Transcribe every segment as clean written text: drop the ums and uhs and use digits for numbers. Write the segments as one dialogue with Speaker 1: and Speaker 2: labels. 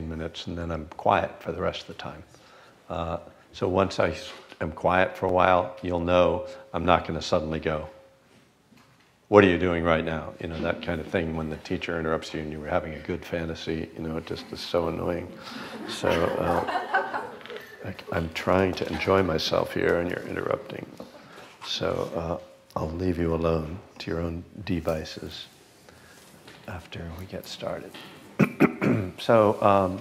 Speaker 1: minutes, and then I'm quiet for the rest of the time. So once I am quiet for a while, you'll know I'm not going to suddenly go, "What are you doing right now?" You know, that kind of thing. When the teacher interrupts you and you were having a good fantasy, you know, it just is so annoying. So I'm trying to enjoy myself here, and you're interrupting. So I'll leave you alone to your own devices after we get started. So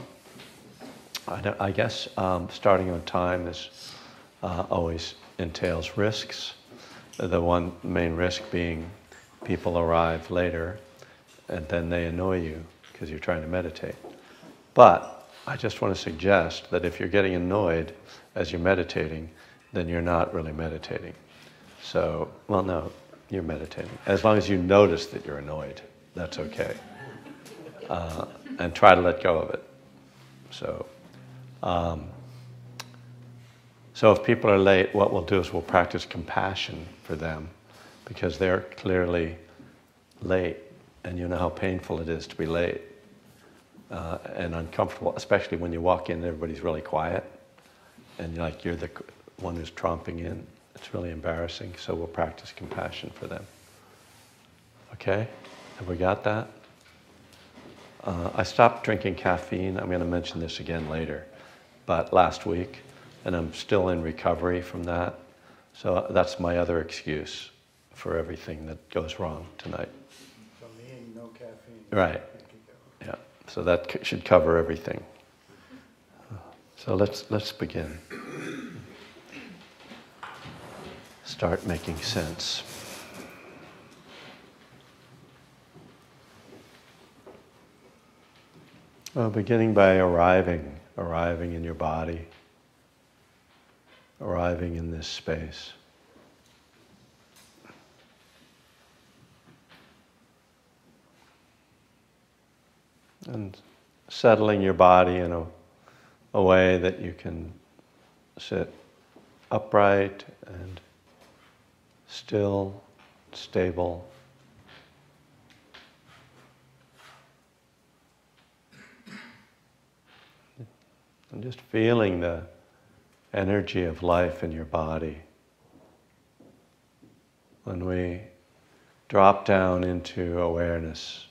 Speaker 1: I guess starting on time is always entails risks. The one main risk being people arrive later and then they annoy you because you're trying to meditate. But I just want to suggest that if you're getting annoyed as you're meditating, then you're not really meditating. So, well, no, you're meditating. As long as you notice that you're annoyed, that's okay. And try to let go of it. So if people are late, what we'll do is we'll practice compassion for them because they're clearly late, and you know how painful it is to be late and uncomfortable, especially when you walk in and everybody's really quiet and you're the one who's tromping in. It's really embarrassing, so we'll practice compassion for them. Okay? Have we got that? I stopped drinking caffeine. I'm going to mention this again later, but last week, and I'm still in recovery from that. So that's my other excuse for everything that goes wrong tonight.
Speaker 2: So meaning no caffeine.
Speaker 1: Right. Yeah. So that should cover everything. So let's begin. Start making sense. Beginning by arriving in your body, arriving in this space. And settling your body in a way that you can sit upright and still, stable. And just feeling the energy of life in your body. When we drop down into awareness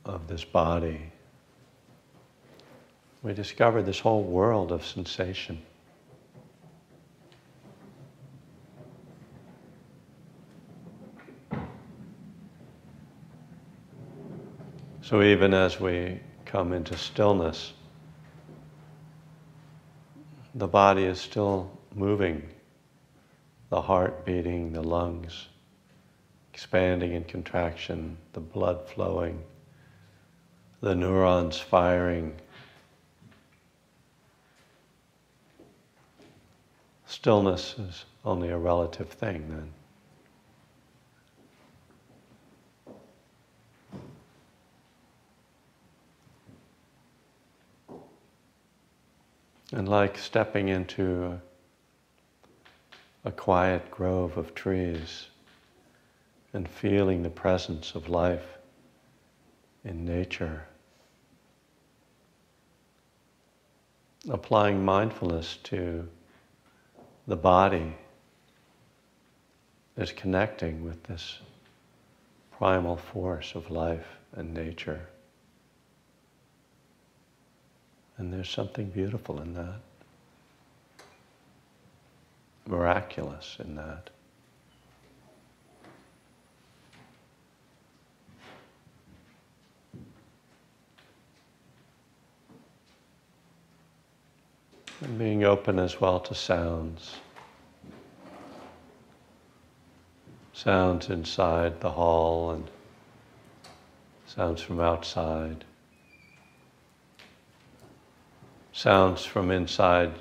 Speaker 1: of this body, we discover this whole world of sensation. So even as we come into stillness, the body is still moving, the heart beating, the lungs expanding and contraction, the blood flowing, the neurons firing. Stillness is only a relative thing then. And like stepping into a quiet grove of trees and feeling the presence of life in nature, applying mindfulness to the body is connecting with this primal force of life and nature. And there's something beautiful in that, miraculous in that. And being open as well to sounds. Sounds inside the hall and sounds from outside. Sounds from inside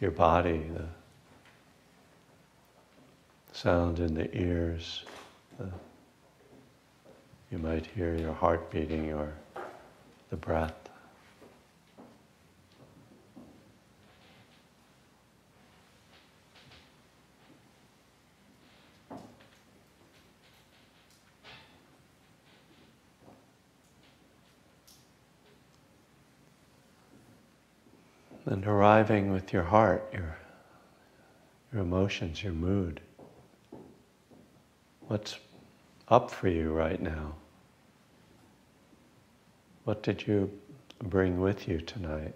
Speaker 1: your body, the sound in the ears. You might hear your heart beating or the breath. And arriving with your heart, your emotions, your mood. What's up for you right now? What did you bring with you tonight?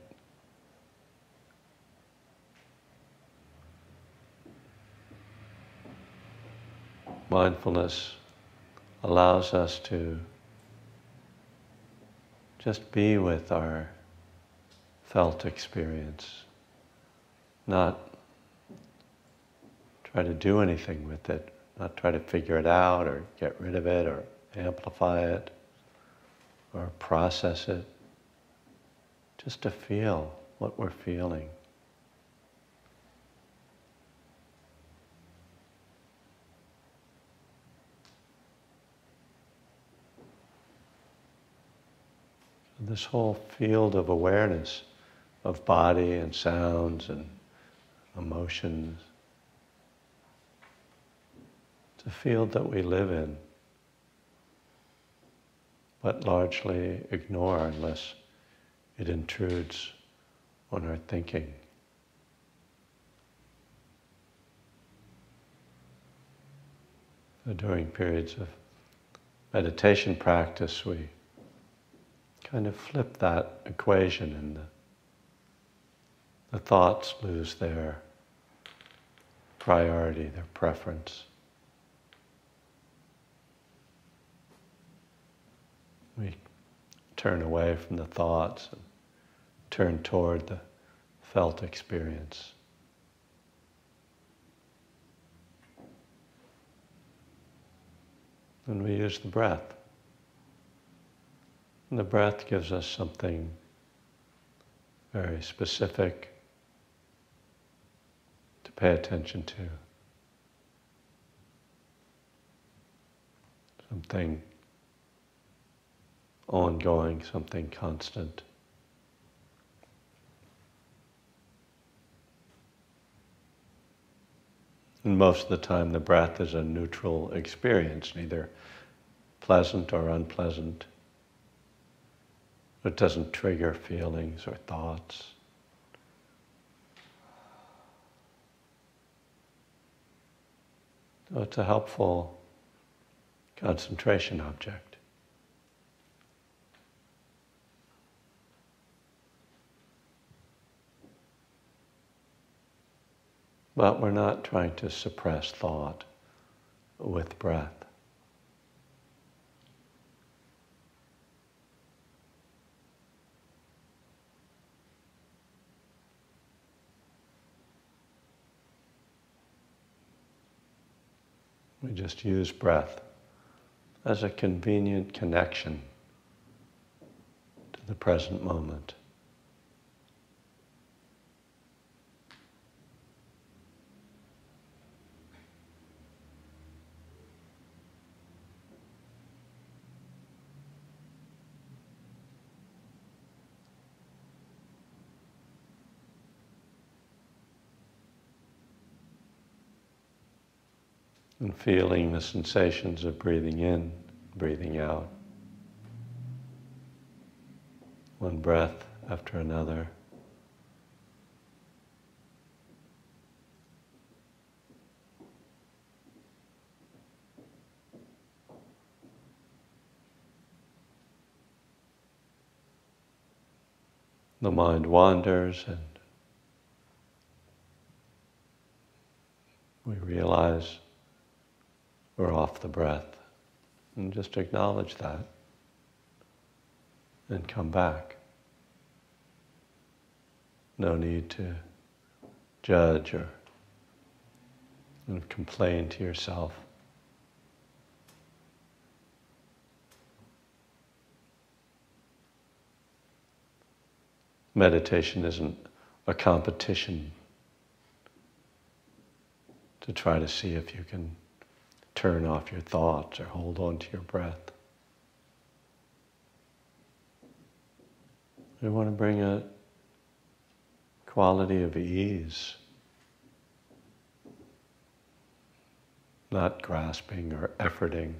Speaker 1: Mindfulness allows us to just be with our felt experience, not try to do anything with it, not try to figure it out or get rid of it or amplify it or process it, just to feel what we're feeling. This whole field of awareness of body and sounds and emotions, it's a field that we live in, but largely ignore unless it intrudes on our thinking. So during periods of meditation practice, we kind of flip that equation, and the thoughts lose their priority, their preference. We turn away from the thoughts and turn toward the felt experience. And we use the breath. And the breath gives us something very specific to pay attention to. Something ongoing, something constant. And most of the time the breath is a neutral experience, neither pleasant or unpleasant. It doesn't trigger feelings or thoughts. So it's a helpful concentration object. But we're not trying to suppress thought with breath. We just use breath as a convenient connection to the present moment. And feeling the sensations of breathing in, breathing out. One breath after another. The mind wanders and we realize we're off the breath, and just acknowledge that and come back. No need to judge or complain to yourself. Meditation isn't a competition to try to see if you can turn off your thoughts or hold on to your breath. We want to bring a quality of ease, not grasping or efforting.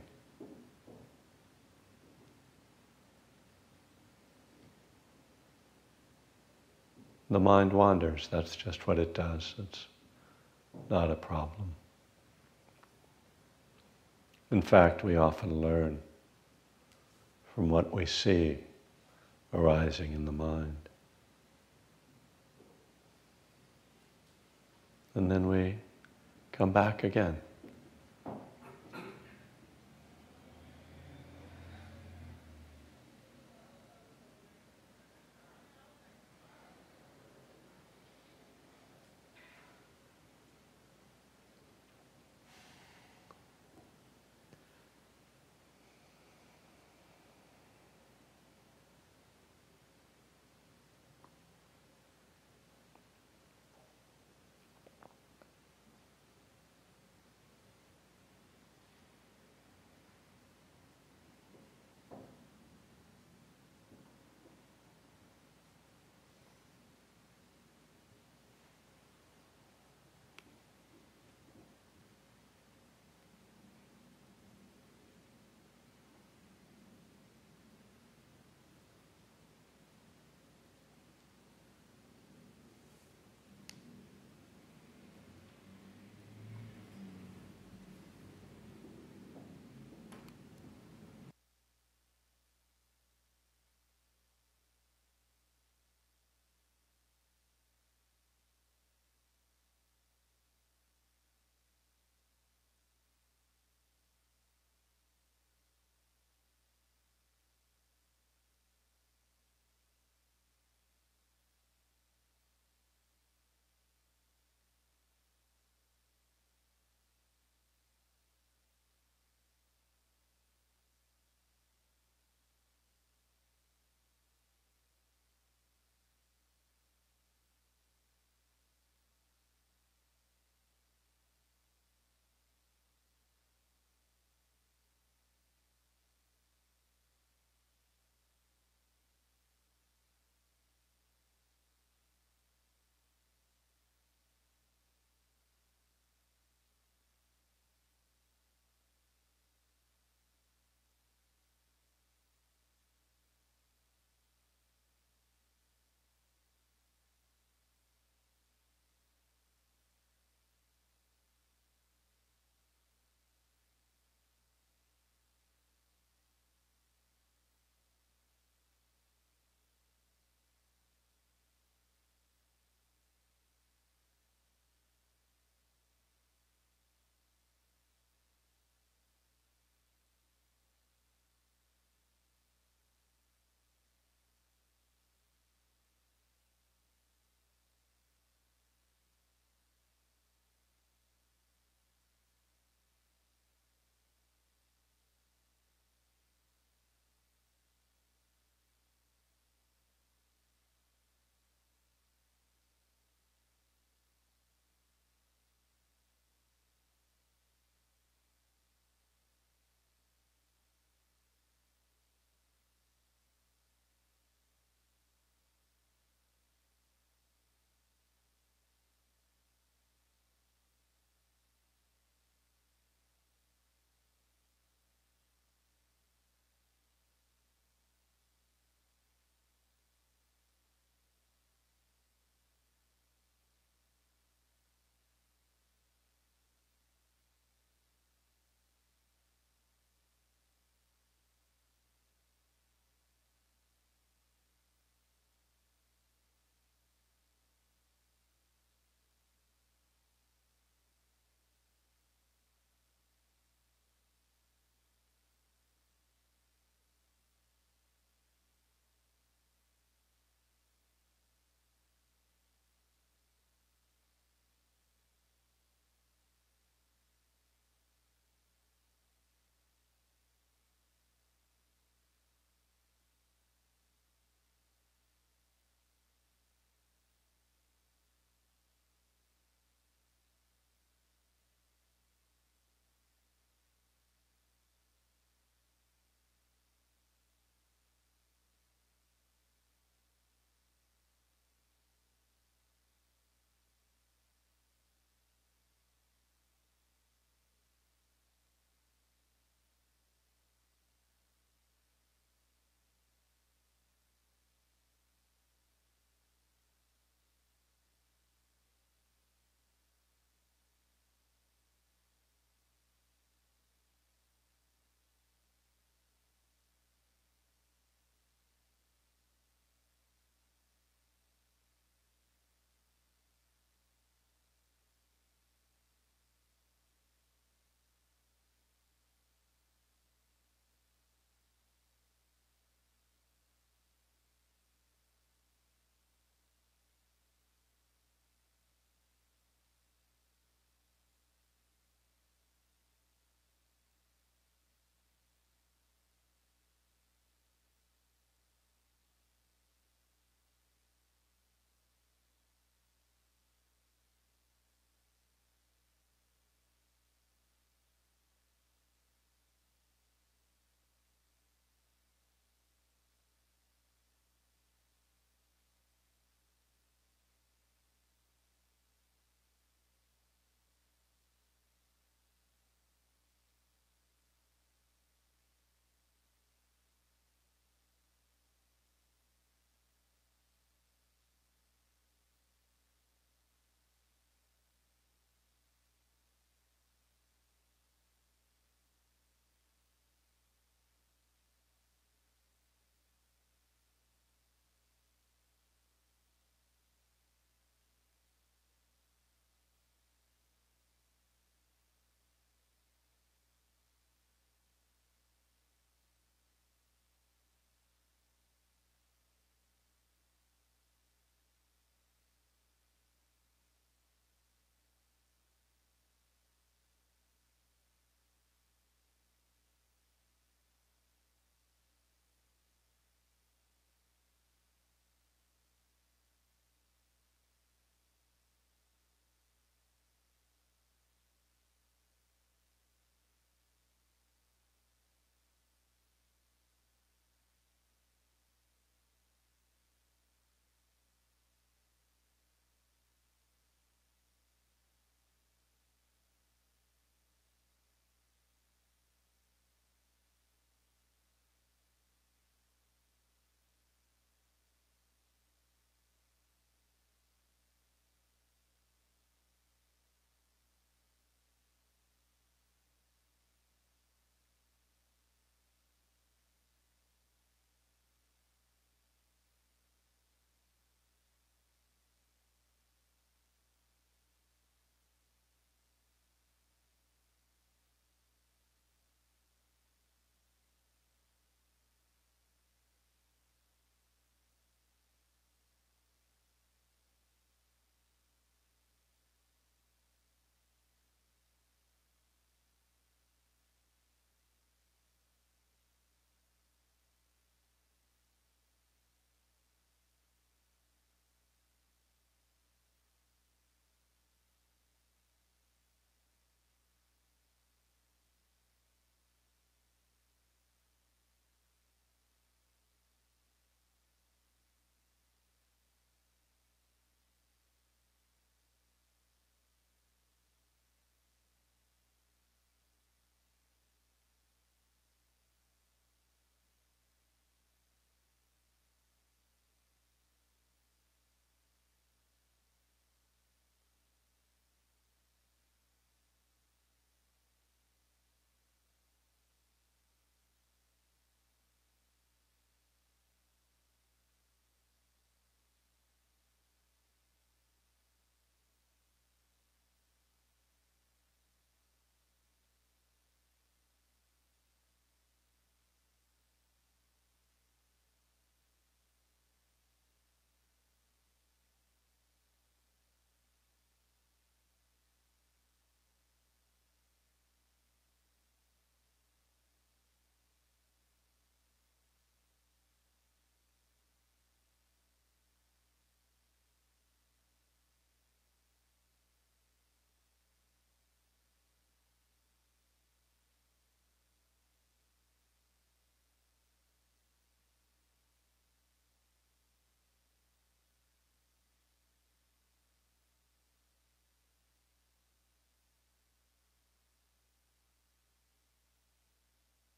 Speaker 1: The mind wanders, that's just what it does. It's not a problem. In fact, we often learn from what we see arising in the mind. And then we come back again.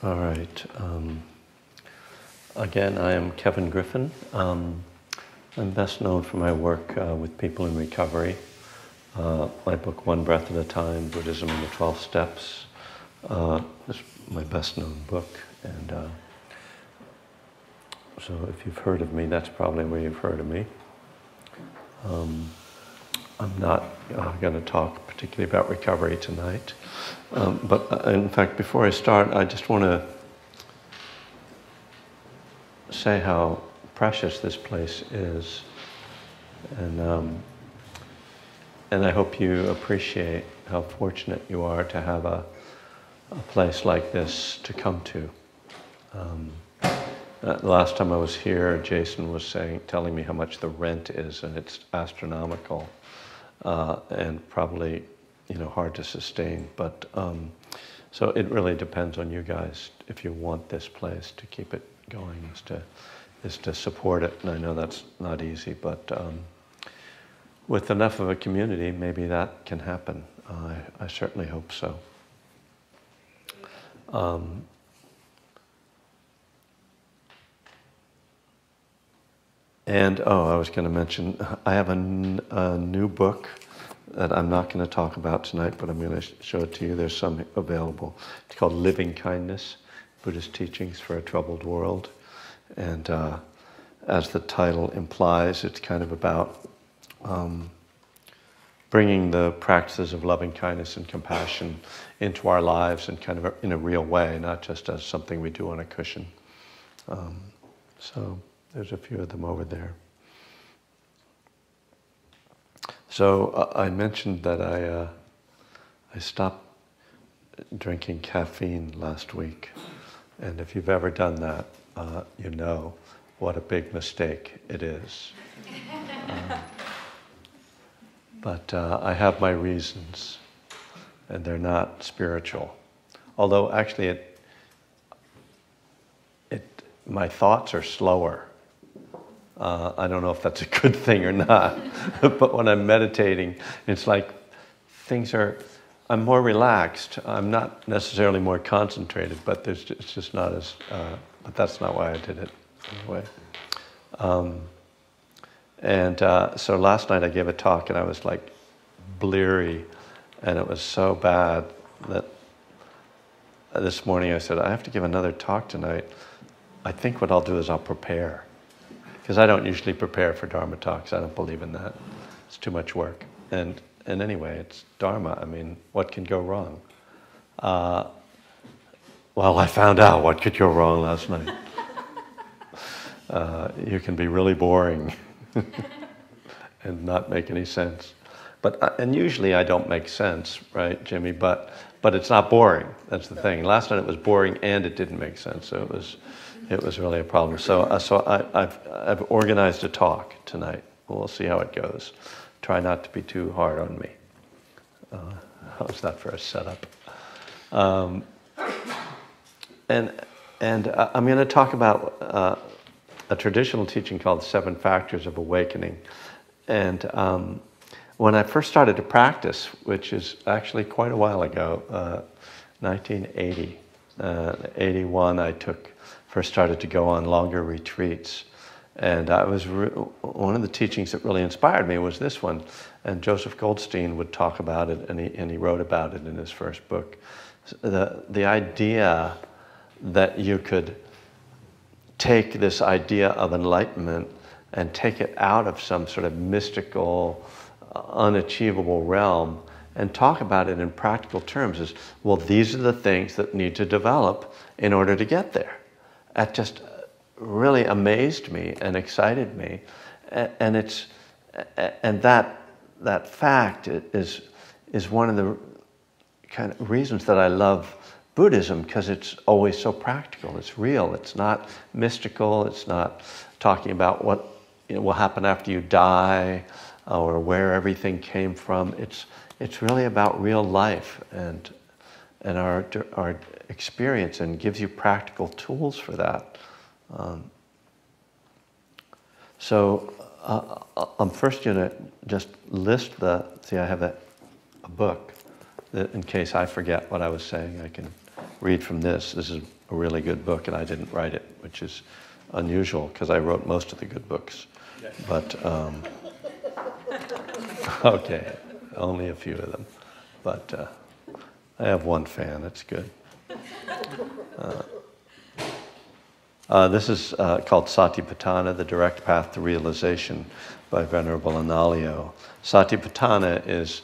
Speaker 1: All right. Again, I am Kevin Griffin. I'm best known for my work with people in recovery. My book, One Breath at a Time, Buddhism and the 12 Steps, is my best known book. And so if you've heard of me, that's probably where you've heard of me. I'm not going to talk particularly about recovery tonight. But in fact, before I start, I just want to say how precious this place is. And I hope you appreciate how fortunate you are to have a place like this to come to. The last time I was here, Jason was telling me how much the rent is, and it's astronomical, and probably, hard to sustain. But so it really depends on you guys if you want this place to keep it going, is to support it. And I know that's not easy, but with enough of a community, maybe that can happen. I certainly hope so. And I was going to mention, I have a new book that I'm not going to talk about tonight, but I'm going to show it to you. There's some available. It's called Living Kindness, Buddhist Teachings for a Troubled World. And as the title implies, it's kind of about bringing the practices of loving kindness and compassion into our lives in kind of in a real way, not just as something we do on a cushion. So there's a few of them over there. So I mentioned that I stopped drinking caffeine last week. And if you've ever done that, you know what a big mistake it is. But I have my reasons, and they're not spiritual. Although actually my thoughts are slower. I don't know if that's a good thing or not, but when I'm meditating, it's like I'm more relaxed. I'm not necessarily more concentrated, but it's just not as, but that's not why I did it anyway. So last night I gave a talk and I was like bleary, and it was so bad that this morning I said, I have to give another talk tonight. I think what I'll do is I'll prepare. Because I don't usually prepare for Dharma talks. I don't believe in that. It's too much work. And anyway, it's Dharma. I mean, what can go wrong? Well, I found out what could go wrong last night. You can be really boring and not make any sense. And usually I don't make sense, right, Jimmy? But it's not boring. That's the thing. Last night it was boring and it didn't make sense. So it was really a problem. So I've organized a talk tonight. We'll see how it goes. Try not to be too hard on me. How's that for a setup? And I'm going to talk about a traditional teaching called 7 Factors of Awakening. And when I first started to practice, which is actually quite a while ago, 1980, 81, I first started to go on longer retreats. And one of the teachings that really inspired me was this one. And Joseph Goldstein would talk about it, and he wrote about it in his first book. The idea that you could take this idea of enlightenment and take it out of some sort of mystical, unachievable realm and talk about it in practical terms is, well, these are the things that need to develop in order to get there. It just really amazed me and excited me, and that fact is one of the kind of reasons that I love Buddhism, because it's always so practical. It's real. It's not mystical. It's not talking about what will happen after you die or where everything came from. It's really about real life and our experience, and gives you practical tools for that. So I'm first going to just list see, I have a book that in case I forget what I was saying, I can read from this. This is a really good book, and I didn't write it, which is unusual because I wrote most of the good books. Yes. But, okay, only a few of them. But I have one fan, it's good. This is called Satipatthana, The Direct Path to Realization by Venerable Analayo. Satipatthana is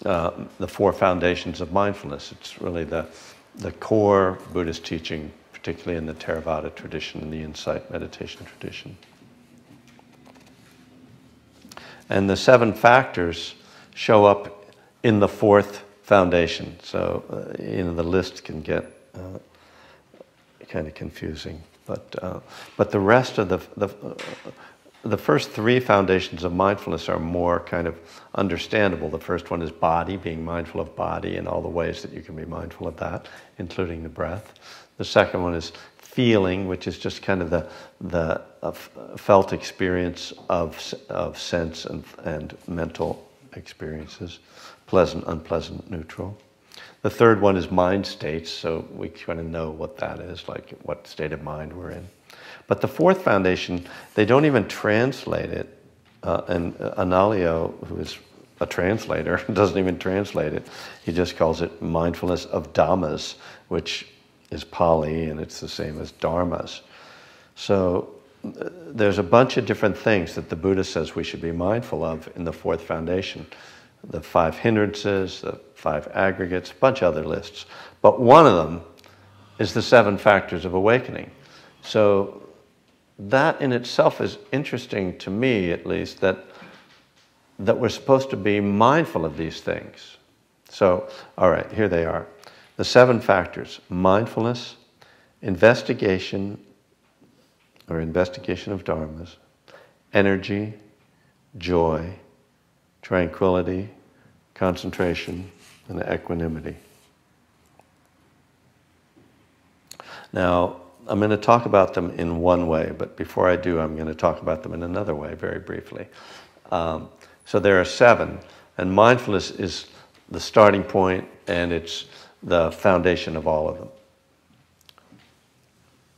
Speaker 1: the four foundations of mindfulness. It's really the core Buddhist teaching, particularly in the Theravada tradition and the insight meditation tradition. And the 7 factors show up in the fourth foundation. So, the list can get kind of confusing. But the rest of the first 3 foundations of mindfulness are more kind of understandable. The first one is body, being mindful of body and all the ways that you can be mindful of that, including the breath. The second one is feeling, which is just kind of the felt experience of sense and mental experiences, pleasant, unpleasant, neutral. The third one is mind states, so we kind of know what that is, like what state of mind we're in. But the fourth foundation, they don't even translate it, and Analayo, who is a translator, doesn't even translate it. He just calls it mindfulness of dhammas, which is Pali, and it's the same as dharmas. So there's a bunch of different things that the Buddha says we should be mindful of in the fourth foundation. The 5 hindrances, the 5 aggregates, a bunch of other lists. But one of them is the 7 factors of awakening. So that in itself is interesting to me, at least, that we're supposed to be mindful of these things. So, all right, here they are. The 7 factors: mindfulness, investigation of dharmas, energy, joy, tranquility, concentration, and equanimity. Now, I'm going to talk about them in one way, but before I do, I'm going to talk about them in another way, very briefly. So there are 7, and mindfulness is the starting point, and it's the foundation of all of them.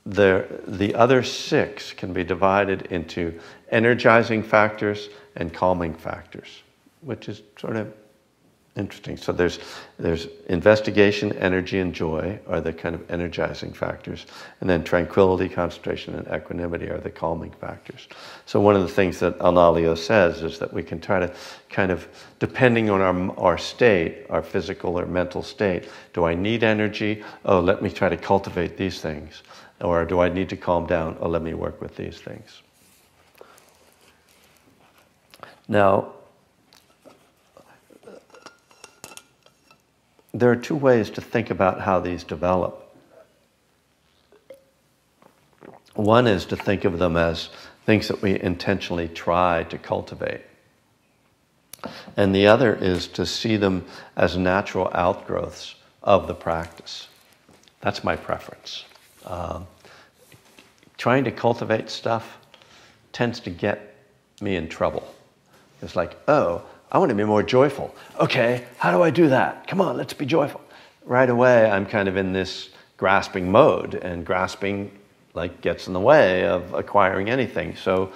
Speaker 1: The other 6 can be divided into energizing factors and calming factors, which is sort of interesting. So there's investigation, energy, and joy are the kind of energizing factors. And then tranquility, concentration, and equanimity are the calming factors. So one of the things that Analayo says is that we can try to kind of, depending on our state, our physical or mental state, do I need energy? Oh, let me try to cultivate these things. Or do I need to calm down? Oh, let me work with these things. Now, there are 2 ways to think about how these develop. One is to think of them as things that we intentionally try to cultivate. And the other is to see them as natural outgrowths of the practice. That's my preference. Trying to cultivate stuff tends to get me in trouble. It's like, oh, I want to be more joyful. Okay, how do I do that? Come on, let's be joyful. Right away, I'm kind of in this grasping mode, and grasping gets in the way of acquiring anything. So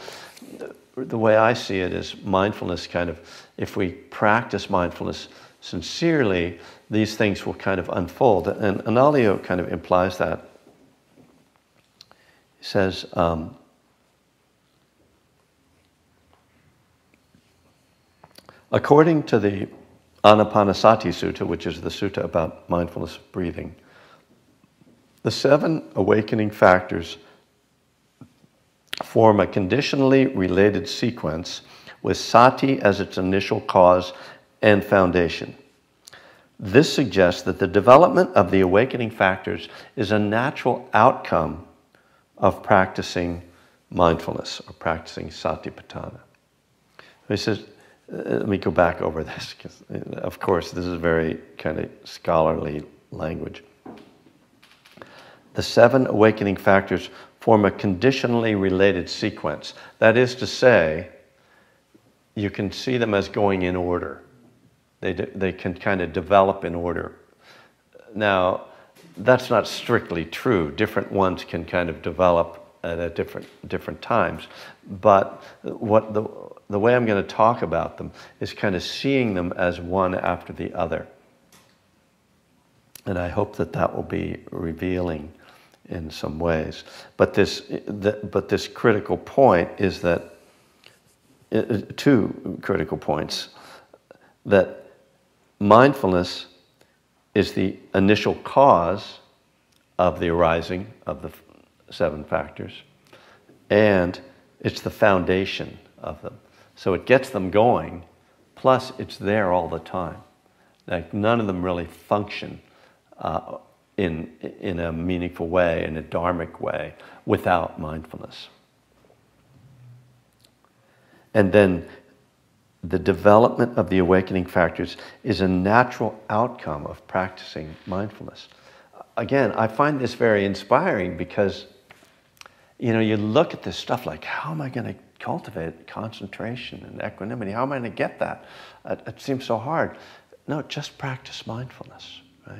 Speaker 1: the way I see it is mindfulness kind of, if we practice mindfulness sincerely, these things will kind of unfold. And Analayo kind of implies that. He says, according to the Anapanasati Sutta, which is the sutta about mindfulness of breathing, the 7 awakening factors form a conditionally related sequence with sati as its initial cause and foundation. This suggests that the development of the awakening factors is a natural outcome of practicing mindfulness or practicing satipatthana. He says, let me go back over this, because of course this is very kind of scholarly language. The 7 awakening factors form a conditionally related sequence. That is to say, you can see them as going in order. They can kind of develop in order. Now, that's not strictly true. Different ones can kind of develop at different times. But what the way I'm going to talk about them is kind of seeing them as one after the other. And I hope that will be revealing in some ways. But this critical point is that, two critical points, that mindfulness is the initial cause of the arising of the 7 factors, and it's the foundation of them. So it gets them going, plus it's there all the time. Like none of them really function in a meaningful way, in a dharmic way, without mindfulness. And then the development of the awakening factors is a natural outcome of practicing mindfulness. Again, I find this very inspiring because, you look at this stuff like, how am I going to cultivate concentration and equanimity? How am I going to get that? It seems so hard. No, just practice mindfulness, right?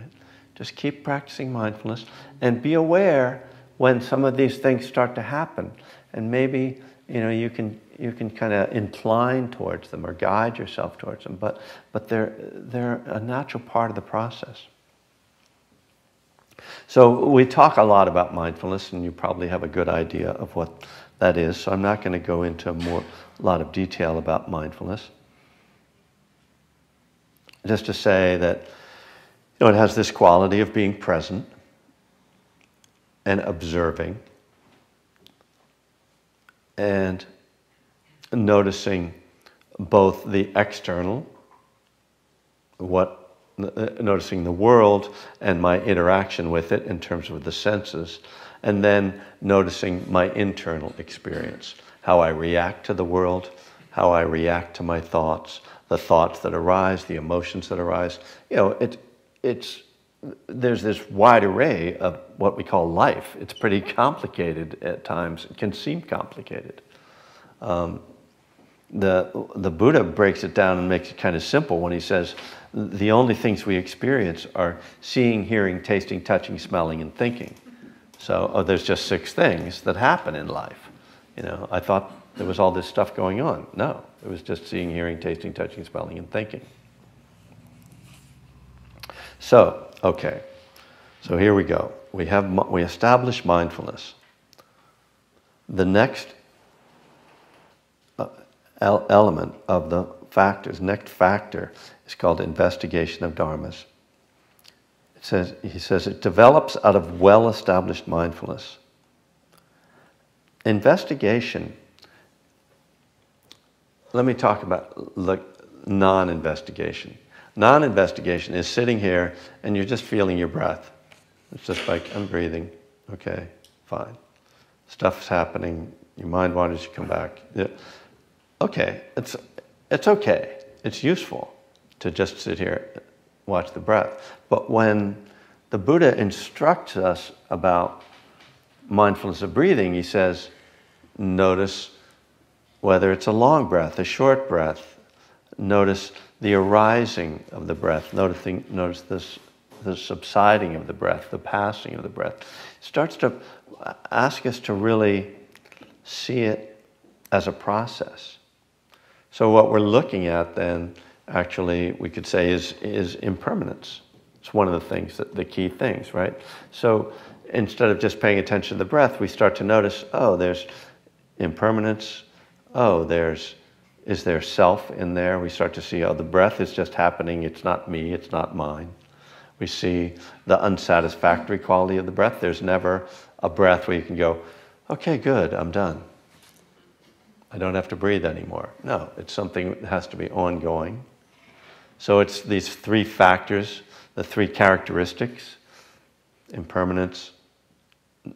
Speaker 1: Just keep practicing mindfulness and be aware when some of these things start to happen. And maybe, you can kind of incline towards them or guide yourself towards them, but they're a natural part of the process. So we talk a lot about mindfulness, and you probably have a good idea of what that is. So I'm not going to go into a lot of detail about mindfulness. Just to say that it has this quality of being present and observing and noticing both the external, noticing the world and my interaction with it in terms of the senses, and then noticing my internal experience, how I react to the world, how I react to my thoughts, the thoughts that arise, the emotions that arise. There's this wide array of what we call life. It's pretty complicated at times. It can seem complicated. The Buddha breaks it down and makes it kind of simple when he says the only things we experience are seeing, hearing, tasting, touching, smelling, and thinking. So there's just 6 things that happen in life. I thought there was all this stuff going on. No, it was just seeing, hearing, tasting, touching, smelling, and thinking. So, okay. So here we go. We establish mindfulness. The next element of the factors, next factor, is called investigation of dharmas. He says it develops out of well-established mindfulness. Investigation. Let me talk about non-investigation. Non-investigation is sitting here and you're just feeling your breath. It's just like, I'm breathing. Okay, fine. Stuff's happening. Your mind wanders, you come back. Yeah. Okay, it's okay. It's useful to just sit here, watch the breath. But when the Buddha instructs us about mindfulness of breathing, he says, notice whether it's a long breath, a short breath. Notice the arising of the breath. Notice the subsiding of the breath, the passing of the breath. It starts to ask us to really see it as a process. So what we're looking at then, actually, we could say is impermanence. It's one of the things, the key things, right? So instead of just paying attention to the breath, we start to notice, oh, there's impermanence. Oh, is there self in there? We start to see, oh, the breath is just happening. It's not me. It's not mine. We see the unsatisfactory quality of the breath. There's never a breath where you can go, okay, good, I'm done. I don't have to breathe anymore. No, it's something that has to be ongoing. So it's these 3 factors, the 3 characteristics, impermanence,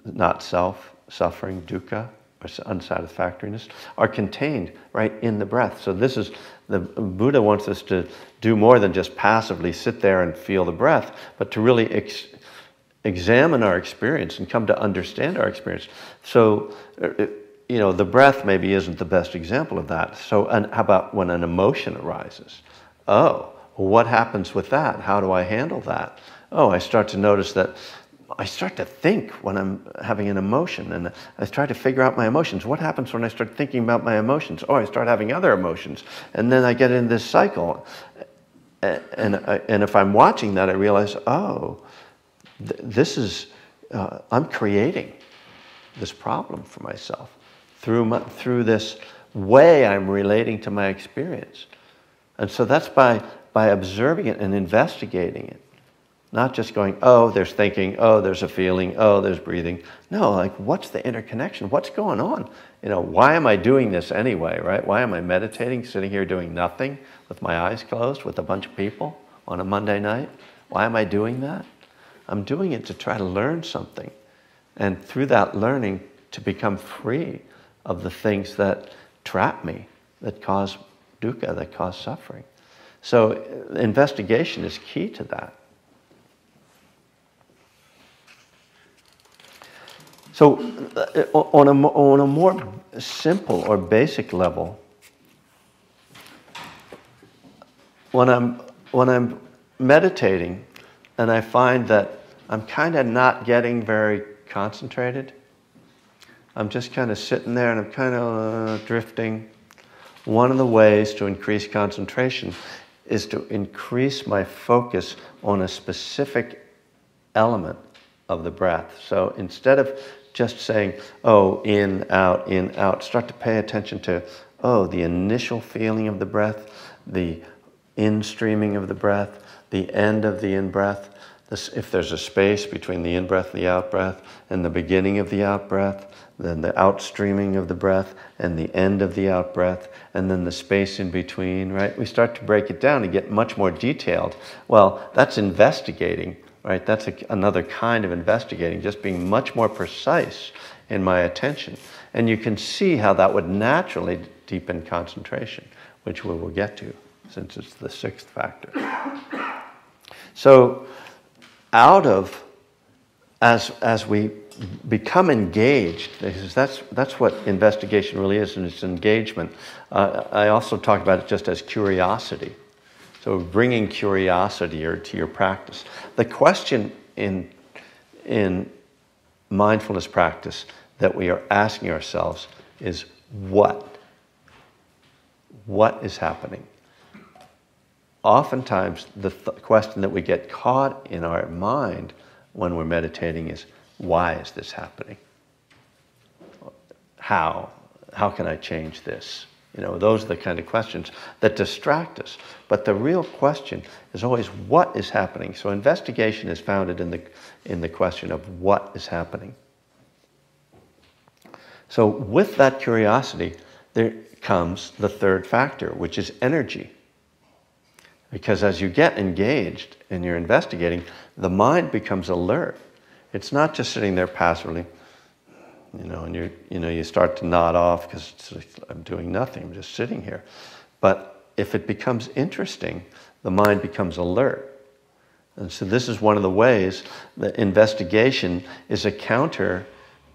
Speaker 1: not self, suffering, dukkha, or unsatisfactoriness, are contained right in the breath. So this is, the Buddha wants us to do more than just passively sit there and feel the breath, but to really examine our experience and come to understand our experience. So, the breath maybe isn't the best example of that. So how about when an emotion arises? Oh, what happens with that? How do I handle that? Oh, I start to notice that I start to think when I'm having an emotion, and I try to figure out my emotions. What happens when I start thinking about my emotions? Oh, I start having other emotions, and then I get in this cycle. And if I'm watching that, I realize, oh, this is, I'm creating this problem for myself through this way I'm relating to my experience. And so that's by observing it and investigating it. Not just going, oh, there's thinking, oh, there's a feeling, oh, there's breathing. No, like, what's the interconnection? What's going on? Why am I doing this anyway, right? Why am I meditating, sitting here doing nothing with my eyes closed with a bunch of people on a Monday night? Why am I doing that? I'm doing it to try to learn something. And through that learning, to become free of the things that trap me, that cause dukkha, that cause suffering. So investigation is key to that. So on a more simple or basic level, when I'm meditating and I find that I'm kind of not getting very concentrated, I'm just kind of sitting there and I'm kind of drifting. One of the ways to increase concentration is to increase my focus on a specific element of the breath. So instead of just saying, oh, in, out, start to pay attention to, oh, the initial feeling of the breath, the in-streaming of the breath, the end of the in-breath, if there's a space between the in-breath and the out-breath, and the beginning of the out-breath, then the outstreaming of the breath, and the end of the out-breath, and then the space in between, right? We start to break it down and get much more detailed. Well, that's investigating. Right, that's another kind of investigating, just being much more precise in my attention. And you can see how that would naturally deepen concentration, which we will get to, since it's the sixth factor. So, as we become engaged, because that's what investigation really is, and it's engagement. I also talk about it just as curiosity. So bringing curiosity to your practice. The question in mindfulness practice that we are asking ourselves is what? What is happening? Oftentimes the question that we get caught in our mind when we're meditating is, why is this happening? How? How can I change this? Those are the kind of questions that distract us. But the real question is always, what is happening? So investigation is founded in the question of what is happening. So with that curiosity, there comes the third factor, which is energy. Because as you get engaged and you're investigating, the mind becomes alert. It's not just sitting there passively, and you start to nod off because I'm doing nothing, I'm just sitting here. But if it becomes interesting, the mind becomes alert. And so this is one of the ways that investigation is a counter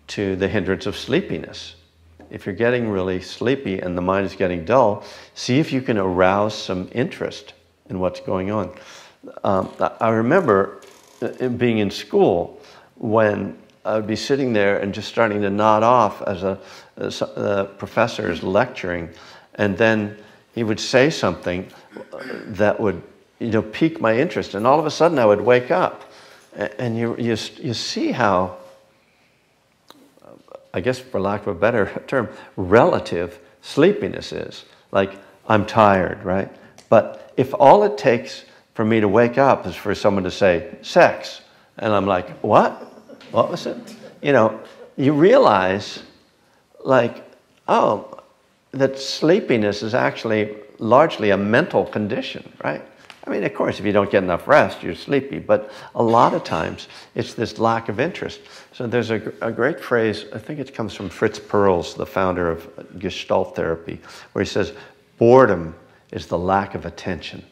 Speaker 1: to the hindrance of sleepiness. If you're getting really sleepy and the mind is getting dull, see if you can arouse some interest in what's going on. I remember being in school when I would be sitting there and just starting to nod off as a professor is lecturing, and then he would say something that would, pique my interest, and all of a sudden I would wake up, and you see how, I guess for lack of a better term, relative sleepiness is. Like, I'm tired, right? But if all it takes for me to wake up is for someone to say, sex, and I'm like, what? What was it? You realize, like, oh, that sleepiness is actually largely a mental condition, right? I mean, of course, if you don't get enough rest, you're sleepy, but a lot of times it's this lack of interest. So there's a great phrase, I think it comes from Fritz Perls, the founder of Gestalt therapy, where he says, boredom is the lack of attention.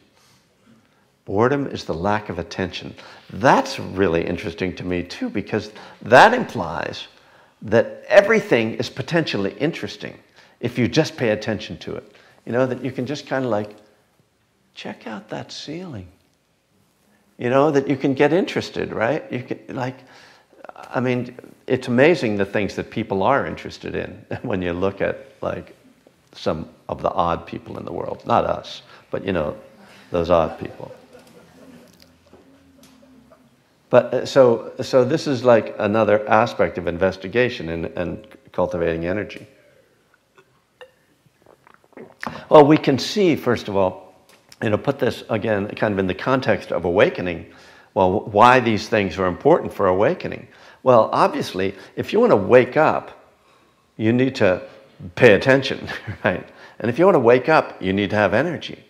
Speaker 1: Boredom is the lack of attention. That's really interesting to me too, because that implies that everything is potentially interesting if you just pay attention to it. That you can just kind of like, check out that ceiling. that you can get interested, right? You can, I mean, it's amazing the things that people are interested in when you look at some of the odd people in the world. Not us, but those odd people. But so this is like another aspect of investigation and cultivating energy. Well, we can see, first of all, put this again kind of in the context of awakening. Well, why these things are important for awakening? Well, obviously, if you want to wake up, you need to pay attention, right? And if you want to wake up, you need to have energy.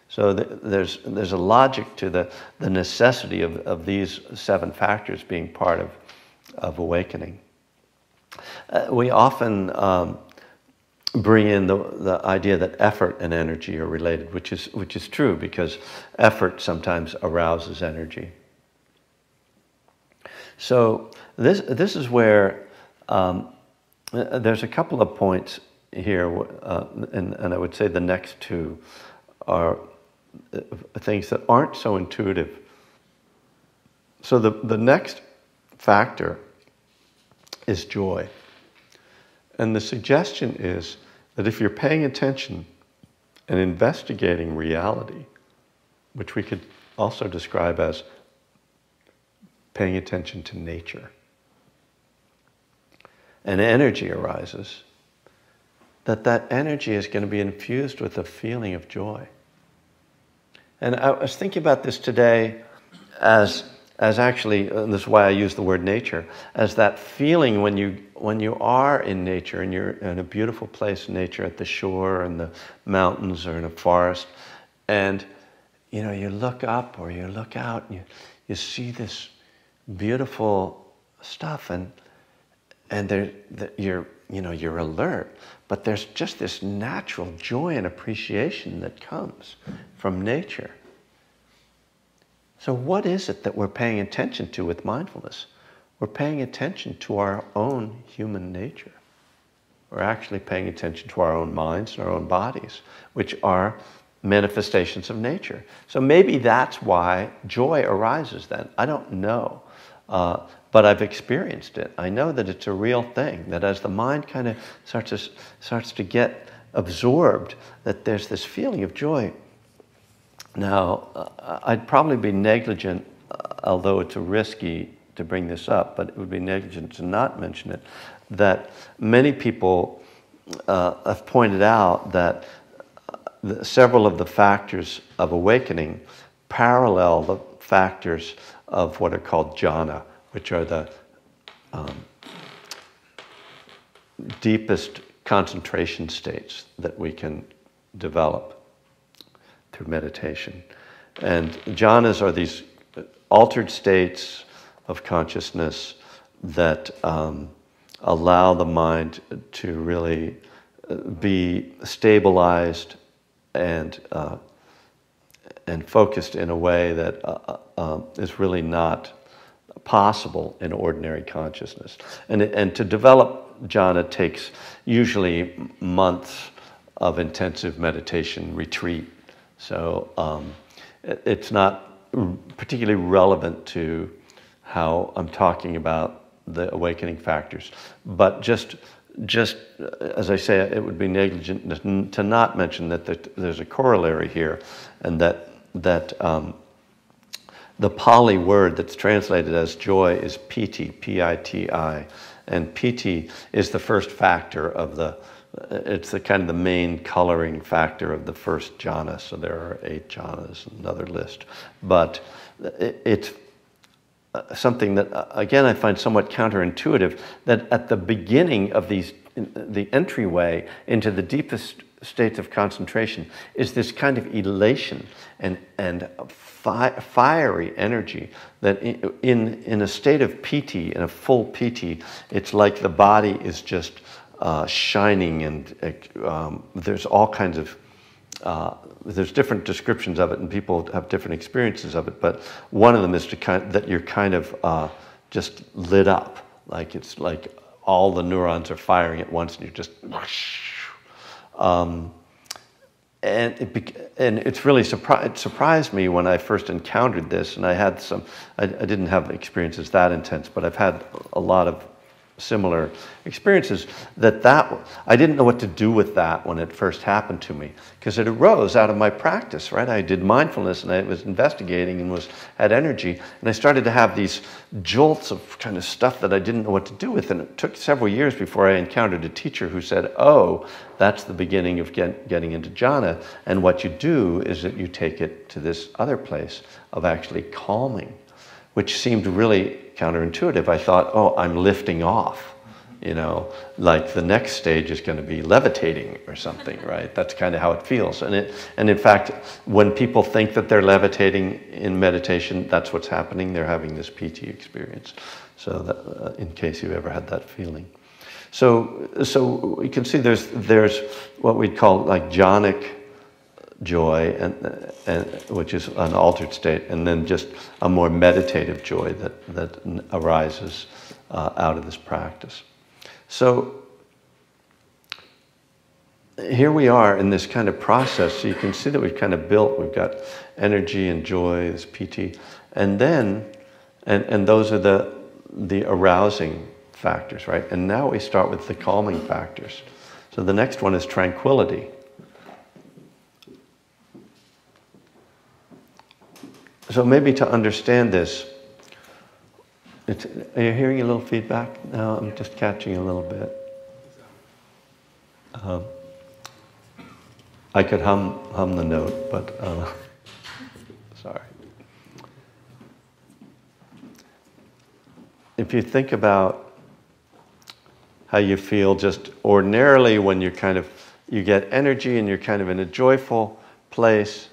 Speaker 1: So there's a logic to the necessity of these 7 factors being part of awakening. We often bring in the idea that effort and energy are related, which is true, because effort sometimes arouses energy. So this is where there's a couple of points here, and I would say the next 2 are things that aren't so intuitive. So the next factor is joy. And the suggestion is that if you're paying attention and investigating reality, which we could also describe as paying attention to nature, and energy arises, that energy is going to be infused with a feeling of joy. And I was thinking about this today as actually, and this is why I use the word nature, as that feeling when you are in nature and you're in a beautiful place in nature, at the shore and the mountains or in a forest, and you look up or you look out and you see this beautiful stuff, and you're alert, but there's just this natural joy and appreciation that comes from nature. So what is it that we're paying attention to with mindfulness? We're paying attention to our own human nature. We're actually paying attention to our own minds and our own bodies, which are manifestations of nature. So maybe that's why joy arises then. I don't know. But I've experienced it. I know that it's a real thing, that as the mind kind of starts to get absorbed, that there's this feeling of joy. Now, I'd probably be negligent, although it's risky to bring this up, but it would be negligent to not mention it, that many people have pointed out that several of the factors of awakening parallel the factors of what are called jhana, which are the deepest concentration states that we can develop through meditation. And jhanas are these altered states of consciousness that allow the mind to really be stabilized and focused in a way that is really not possible in ordinary consciousness. And to develop jhana takes usually months of intensive meditation retreat. So it's not particularly relevant to how I'm talking about the awakening factors. But just as I say, it would be negligent to not mention that there's a corollary here, and that the Pali word that's translated as joy is piti, P-I-T-I, and piti is the first factor of it's the kind of the main coloring factor of the first jhana. So there are 8 jhanas, another list. But it's something that, again, I find somewhat counterintuitive, that at the beginning of the entryway into the deepest states of concentration is this kind of elation and fiery energy that in a state of piti, in a full piti, it's like the body is just shining, and there's all kinds of there's different descriptions of it, and people have different experiences of it, but one of them is that you're kind of just lit up, like it's like all the neurons are firing at once and you're just And and it's really it surprised me when I first encountered this, and I had I didn't have experiences that intense, but I've had a lot of similar experiences, that I didn't know what to do with that when it first happened to me, because it arose out of my practice, right? I did mindfulness and I was investigating and had energy, and I started to have these jolts of kind of stuff that I didn't know what to do with, and it took several years before I encountered a teacher who said, oh, that's the beginning of getting into jhana, and what you do is that you take it to this other place of actually calming, which seemed really counterintuitive. I thought, oh, I'm lifting off, like the next stage is going to be levitating or something, right? That's kind of how it feels. And in fact, when people think that they're levitating in meditation, that's what's happening. They're having this PT experience. So that, in case you've ever had that feeling. So you can see there's what we'd call like jhanic joy, and which is an altered state, and then just a more meditative joy that arises out of this practice. So here we are in this kind of process. So you can see that we've kind of we've got energy and joy, this PT, and then and those are the arousing factors, right? And now we start with the calming factors. So the next one is tranquility. So maybe to understand this, are you hearing a little feedback? No, I'm just catching a little bit. I could hum the note, but sorry. If you think about how you feel just ordinarily when you get energy and you're kind of in a joyful place,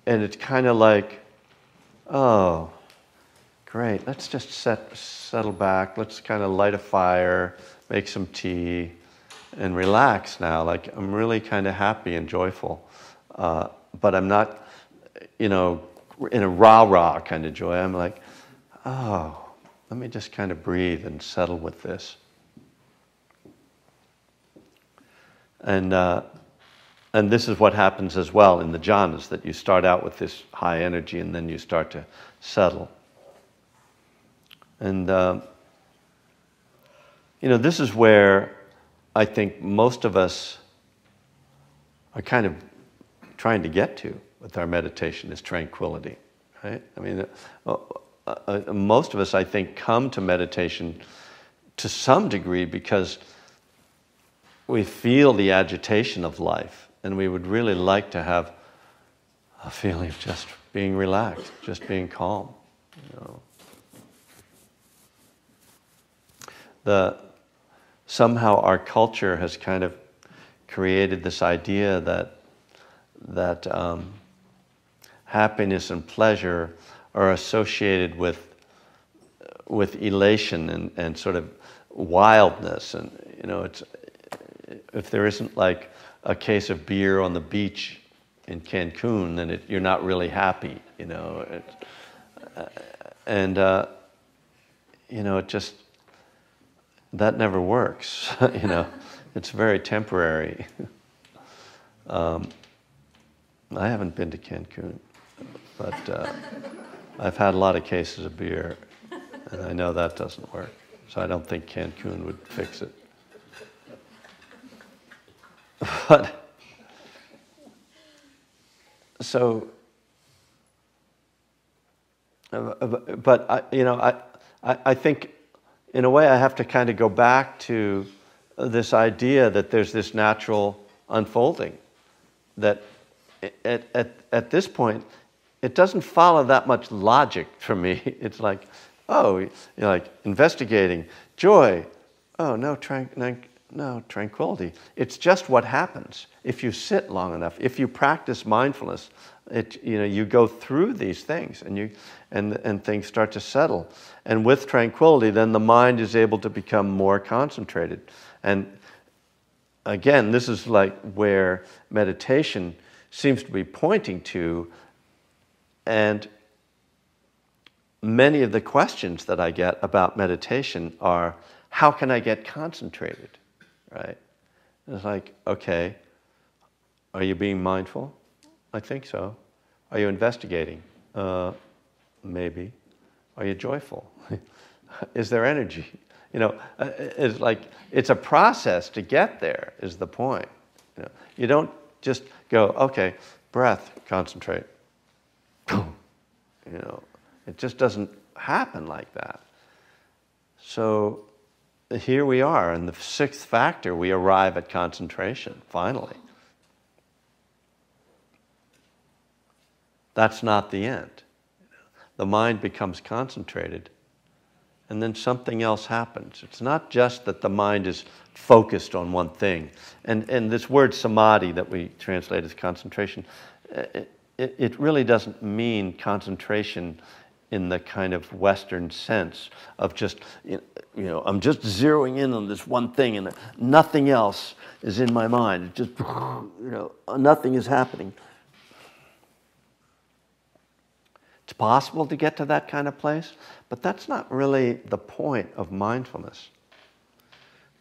Speaker 1: and it's kind of like, oh, great, let's just settle back, let's kind of light a fire, make some tea, and relax now. Like, I'm really kind of happy and joyful. But I'm not, in a rah-rah kind of joy. I'm like, oh, let me just kind of breathe and settle with this. And this is what happens as well in the jhanas, that you start out with this high energy and then you start to settle. And, this is where I think most of us are kind of trying to get to with our meditation, is tranquility, right? I mean, most of us, I think, come to meditation to some degree because we feel the agitation of life, and we would really like to have a feeling of just being relaxed, just being calm. Somehow our culture has kind of created this idea that happiness and pleasure are associated with elation and sort of wildness, and it's, if there isn't like a case of beer on the beach in Cancun, then you're not really happy, it just, that never works, it's very temporary. I haven't been to Cancun, but I've had a lot of cases of beer, and I know that doesn't work, so I don't think Cancun would fix it. But I think in a way I have to kind of go back to this idea that there's this natural unfolding, that at this point it doesn't follow that much logic for me. It's like, oh, like investigating, joy, oh, no, tranquility. It's just what happens if you sit long enough. If you practice mindfulness, you go through these things, and things start to settle. And with tranquility, then the mind is able to become more concentrated. And again, this is like where meditation seems to be pointing to. And many of the questions that I get about meditation are, how can I get concentrated? Right? It's like, okay, Are you being mindful? I think so. Are you investigating? Maybe. Are you joyful? Is there energy? It's like, it's a process to get there, is the point. You don't just go, okay, breath, concentrate. It just doesn't happen like that. So here we are, in the sixth factor, we arrive at concentration, finally. That's not the end. The mind becomes concentrated, and then something else happens. It's not just that the mind is focused on one thing. And this word samadhi that we translate as concentration, it really doesn't mean concentration in the kind of Western sense of just, I'm just zeroing in on this one thing and nothing else is in my mind. It just, nothing is happening. It's possible to get to that kind of place, but that's not really the point of mindfulness.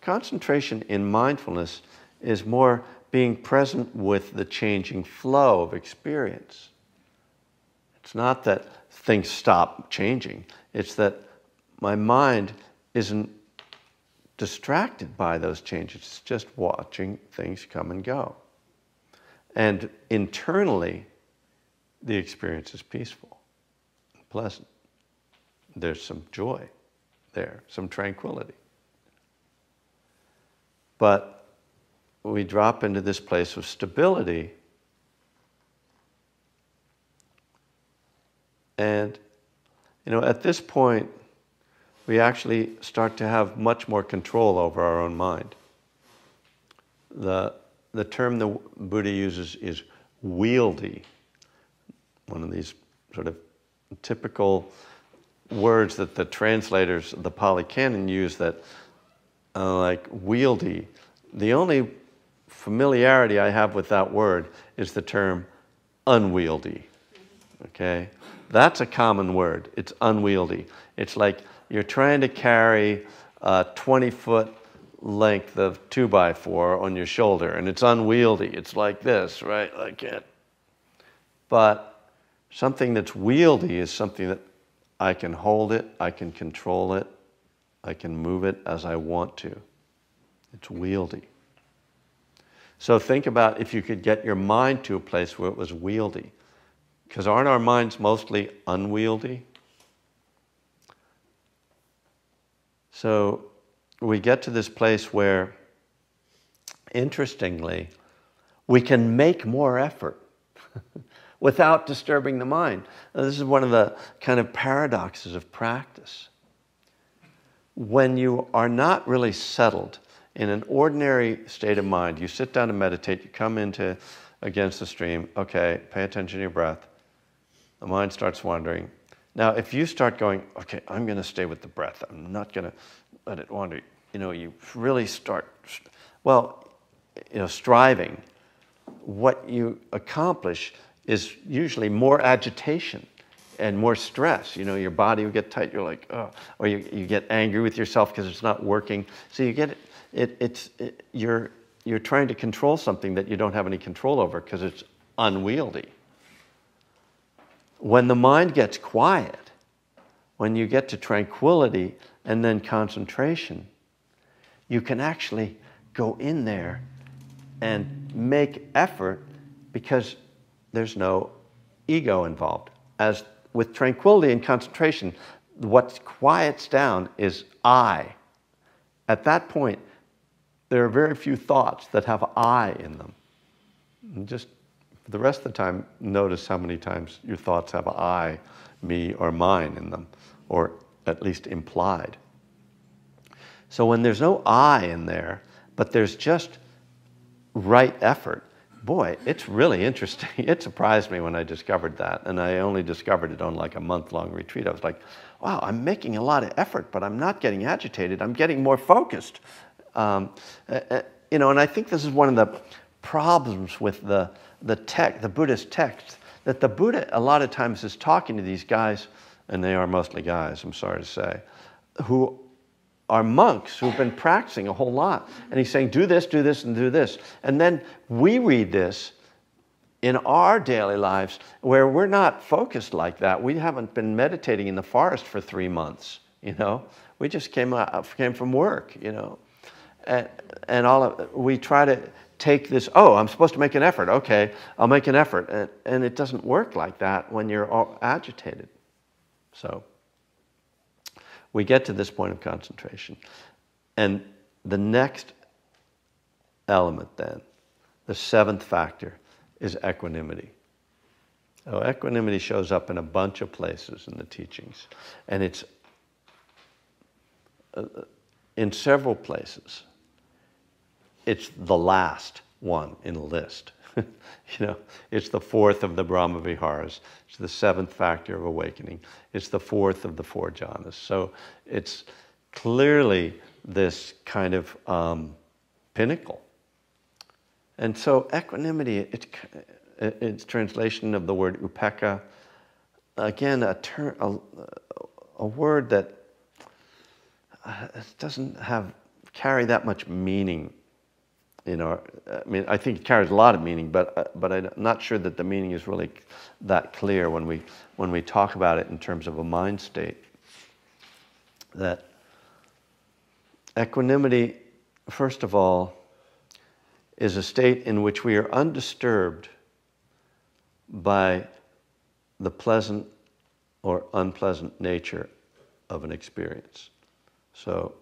Speaker 1: Concentration in mindfulness is more being present with the changing flow of experience. It's not that things stop changing. It's that my mind isn't distracted by those changes. It's just watching things come and go. And internally, the experience is peaceful, pleasant. There's some joy there, some tranquility. But we drop into this place of stability, and at this point we actually start to have much more control over our own mind. The term the Buddha uses is wieldy, one of these sort of typical words that the translators of the Pali Canon use, that like wieldy. The only familiarity I have with that word is the term unwieldy. Okay? That's a common word. It's unwieldy. It's like you're trying to carry a 20-foot length of 2x4 on your shoulder, and it's unwieldy. It's like this, right? Like it. But something that's wieldy is something that I can hold it, I can control it, I can move it as I want to. It's wieldy. So think about if you could get your mind to a place where it was wieldy. Because aren't our minds mostly unwieldy? So we get to this place where, interestingly, we can make more effort without disturbing the mind. Now, this is one of the kind of paradoxes of practice. When you are not really settled in an ordinary state of mind, you sit down to meditate, you come into against the stream, okay, pay attention to your breath, the mind starts wandering. Now, if you start going, okay, I'm going to stay with the breath, I'm not going to let it wander, you really start, striving, what you accomplish is usually more agitation and more stress. Your body will get tight, you're like, oh, or you get angry with yourself because it's not working. So you get you're trying to control something that you don't have any control over because it's unwieldy. When the mind gets quiet, when you get to tranquility and then concentration, you can actually go in there and make effort because there's no ego involved. As with tranquility and concentration, what quiets down is I. At that point, there are very few thoughts that have I in them. And just for the rest of the time, notice how many times your thoughts have I, me, or mine in them, or at least implied. So when there's no I in there, but there's just right effort, boy, it's really interesting. It surprised me when I discovered that, and I only discovered it on like a month-long retreat. I was like, wow, I'm making a lot of effort, but I'm not getting agitated. I'm getting more focused. And I think this is one of the problems with the Buddhist text, that the Buddha a lot of times is talking to these guys, and they are mostly guys, I'm sorry to say, who are monks who've been practicing a whole lot. And he's saying, do this, and do this. And then we read this in our daily lives, where we're not focused like that, we haven't been meditating in the forest for 3 months, you know. We just came from work, you know. And we try to take this, oh, I'm supposed to make an effort. Okay, I'll make an effort. And it doesn't work like that when you're all agitated. So we get to this point of concentration. And the next element then, the seventh factor, is equanimity. So equanimity shows up in a bunch of places in the teachings. And it's in several places. It's the last one in the list. You know, it's the fourth of the Brahma Viharas. It's the seventh factor of awakening. It's the fourth of the 4 jhanas. So it's clearly this kind of pinnacle. And so equanimity, it's translation of the word upekkha. Again, a word that doesn't carry that much meaning. You know, I mean, I think it carries a lot of meaning, but I'm not sure that the meaning is really that clear when we talk about it in terms of a mind state. That equanimity, first of all, is a state in which we are undisturbed by the pleasant or unpleasant nature of an experience. So,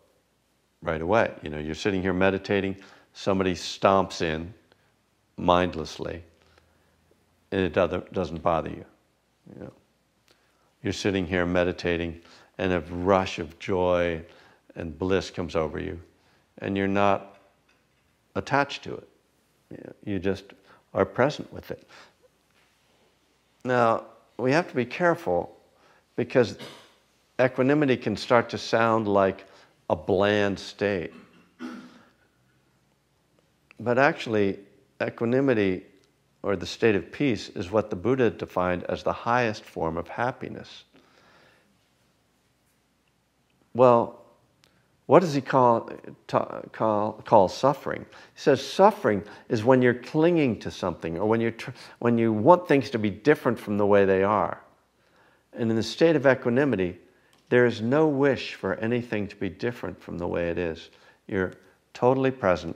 Speaker 1: right away, you know, you're sitting here meditating, somebody stomps in mindlessly, and it doesn't bother you. You know, you're sitting here meditating, and a rush of joy and bliss comes over you, and you're not attached to it. You just are present with it. Now, we have to be careful because equanimity can start to sound like a bland state. But actually, equanimity, or the state of peace, is what the Buddha defined as the highest form of happiness. Well, what does he call suffering? He says suffering is when you're clinging to something, or when you want things to be different from the way they are. And in the state of equanimity, there is no wish for anything to be different from the way it is. You're totally present,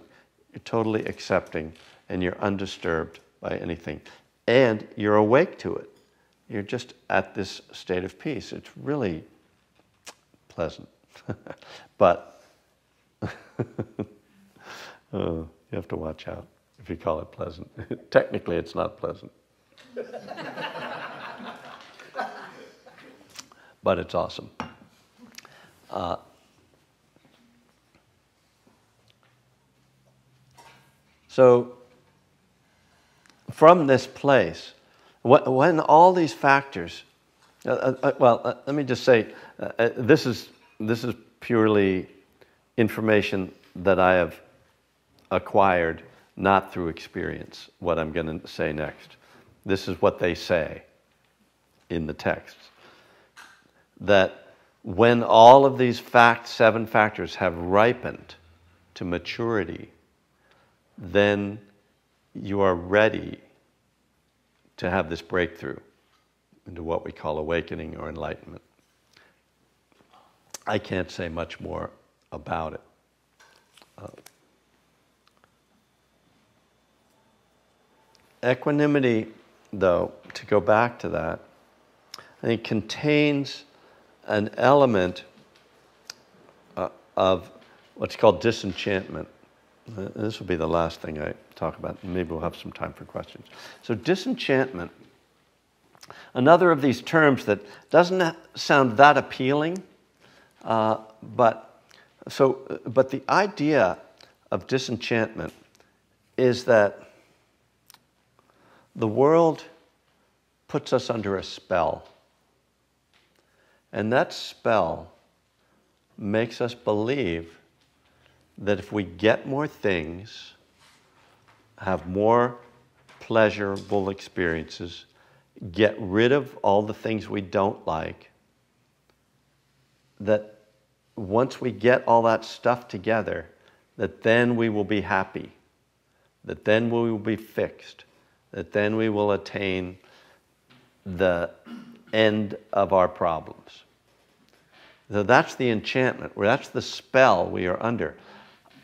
Speaker 1: you're totally accepting, and you're undisturbed by anything. And you're awake to it. You're just at this state of peace. It's really pleasant. But you have to watch out if you call it pleasant. Technically, it's not pleasant. But it's awesome. So, from this place, when all these factors, let me just say, this is purely information that I have acquired, not through experience, what I'm going to say next. This is what they say in the texts. That when all of these 7 factors have ripened to maturity, then you are ready to have this breakthrough into what we call awakening or enlightenment. I can't say much more about it. Equanimity, though, to go back to that, I think contains an element of what's called disenchantment. This will be the last thing I talk about. Maybe we'll have some time for questions. So disenchantment, another of these terms that doesn't sound that appealing, but the idea of disenchantment is that the world puts us under a spell. And that spell makes us believe that if we get more things, have more pleasurable experiences, get rid of all the things we don't like, that once we get all that stuff together, that then we will be happy, that then we will be fixed, that then we will attain the end of our problems. So that's the enchantment, or that's the spell we are under.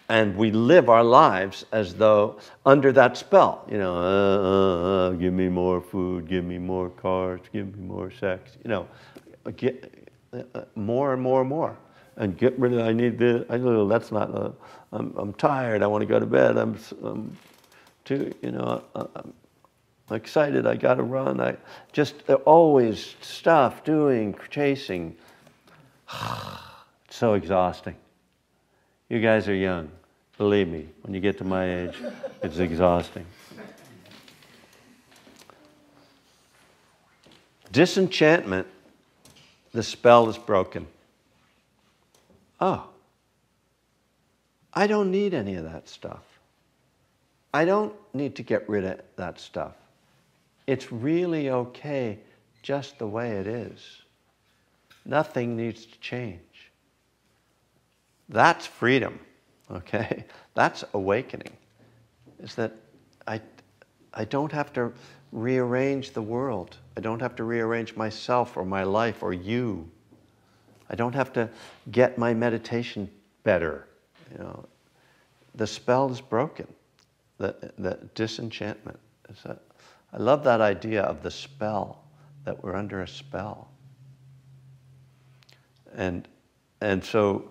Speaker 1: And we live our lives as though under that spell. You know, give me more food, give me more cars, give me more sex. You know, get more and more and more. And get rid of, I need this, that's not, I'm tired, I want to go to bed, I'm too, you know, I'm excited, I got to run. I just always stuff, doing, chasing. It's so exhausting. You guys are young. Believe me, when you get to my age, it's exhausting. Disenchantment, the spell is broken. Oh, I don't need any of that stuff. I don't need to get rid of that stuff. It's really okay just the way it is. Nothing needs to change. That's freedom, okay? That's awakening. Is that I don't have to rearrange the world. I don't have to rearrange myself or my life or you. I don't have to get my meditation better. You know, the spell is broken. The disenchantment. I love that idea of the spell, that we're under a spell. And so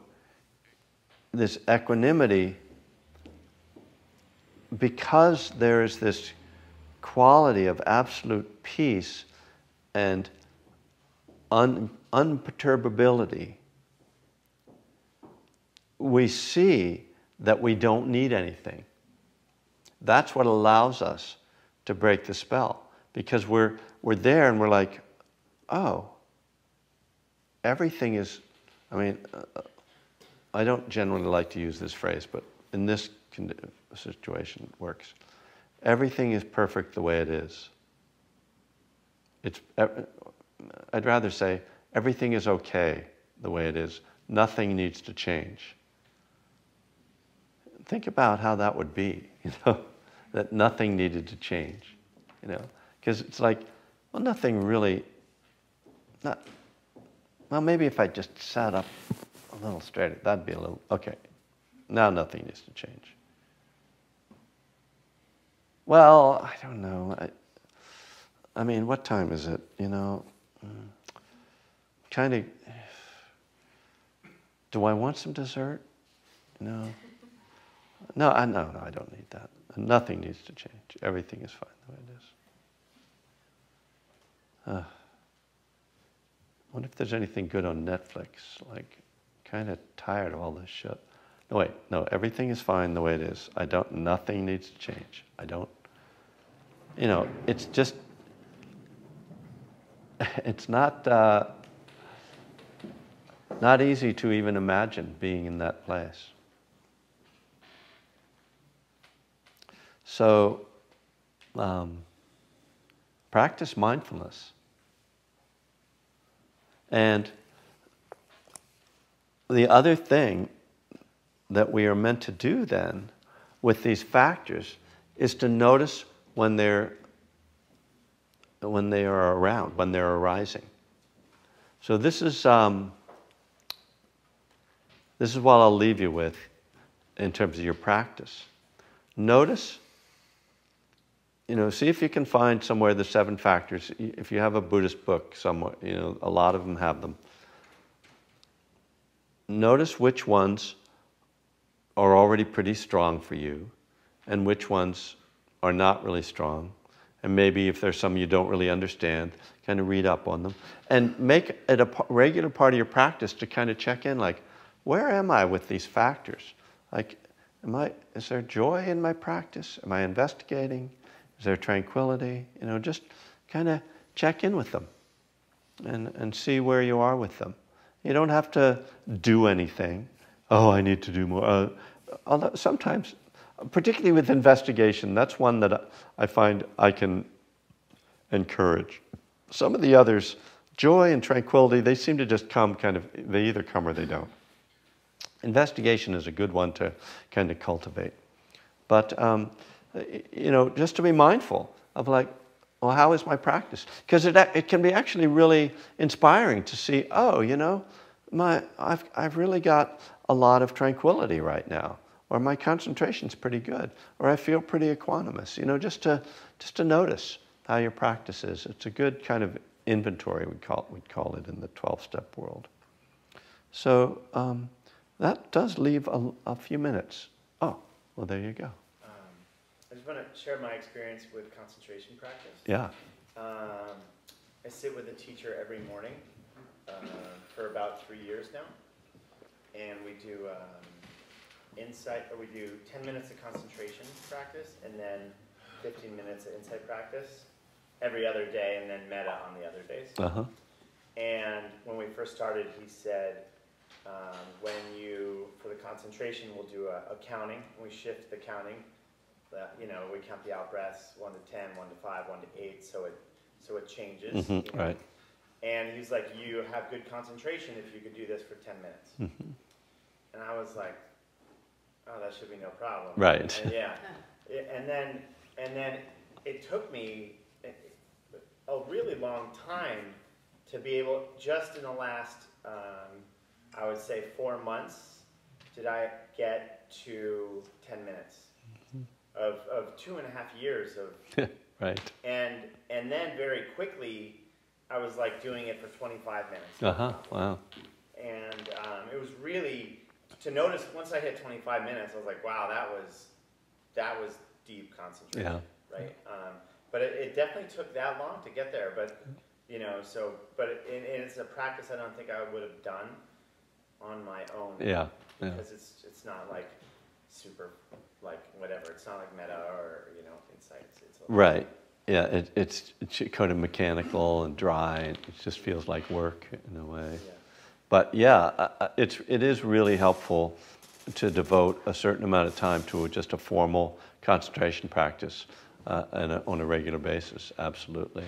Speaker 1: this equanimity, because there is this quality of absolute peace and unperturbability, we see that we don't need anything. That's what allows us to break the spell, because we're there and we're like, oh, everything is, I mean, I don't generally like to use this phrase, but in this situation it works. Everything is perfect the way it is. I'd rather say everything is okay the way it is. Nothing needs to change. Think about how that would be, you know, that nothing needed to change, you know, because it's like, well, nothing really, well, maybe if I just sat up a little straighter, that'd be a little, okay, now nothing needs to change. Well, I don't know. I mean, what time is it, you know? Kind of, do I want some dessert? No. No, I don't need that. Nothing needs to change. Everything is fine the way it is. I wonder if there's anything good on Netflix. Like, kind of tired of all this shit. No, wait, no, everything is fine the way it is. Nothing needs to change. You know, it's just, it's not easy to even imagine being in that place. So, practice mindfulness. And the other thing that we are meant to do then with these factors is to notice when they are around, when they're arising. So this is what I'll leave you with in terms of your practice. Notice, you know, see if you can find somewhere the 7 factors. If you have a Buddhist book somewhere, you know, a lot of them have them. Notice which ones are already pretty strong for you and which ones are not really strong. And maybe if there's some you don't really understand, kind of read up on them. And make it a regular part of your practice to kind of check in, like, where am I with these factors? Like, is there joy in my practice? Am I investigating? Is there tranquility? You know, just kind of check in with them and see where you are with them. You don't have to do anything. Oh, I need to do more. Although sometimes, particularly with investigation, that's one that I find I can encourage. Some of the others, joy and tranquility, they seem to just come they either come or they don't. Investigation is a good one to kind of cultivate. But, you know, just to be mindful of like, well, how is my practice? Because it can be actually really inspiring to see, oh, you know, I've really got a lot of tranquility right now, or my concentration's pretty good, or I feel pretty equanimous. You know, just to notice how your practice is. It's a good kind of inventory, we'd call it in the 12-step world. So that does leave a few minutes. Oh, well, there you go.
Speaker 3: I just want to share my experience with concentration practice.
Speaker 1: Yeah.
Speaker 3: I sit with a teacher every morning for about 3 years now, and we do we do 10 minutes of concentration practice, and then 15 minutes of insight practice every other day, and then metta on the other days.
Speaker 1: Uh-huh.
Speaker 3: And when we first started, he said, for the concentration, we'll do a counting. We shift the counting. You know, we count the out breaths, 1 to 10, 1 to 5, 1 to 8, so it changes.
Speaker 1: Mm-hmm,
Speaker 3: you know?
Speaker 1: right.
Speaker 3: And he's like, you have good concentration if you could do this for 10 minutes.
Speaker 1: Mm-hmm. And
Speaker 3: I was like, oh, that should be no problem.
Speaker 1: Right.
Speaker 3: And yeah. And then it took me a really long time to be able, just in the last, I would say 4 months, did I get to 10 minutes of 2.5 years of,
Speaker 1: right.
Speaker 3: And then very quickly, I was like doing it for 25 minutes.
Speaker 1: Uh-huh, wow.
Speaker 3: And it was really, to notice, once I hit 25 minutes, I was like, wow, that was deep concentration.
Speaker 1: Yeah.
Speaker 3: Right? But it definitely took that long to get there. But, you know, it's a practice I don't think I would have done on my own.
Speaker 1: Yeah.
Speaker 3: Because it's not like super, like whatever. It's not like metta or, you know, insights.
Speaker 1: Right. Yeah, it's kind of mechanical and dry. It just feels like work in a way.
Speaker 3: Yeah.
Speaker 1: But yeah, it is really helpful to devote a certain amount of time to just a formal concentration practice on a regular basis. Absolutely,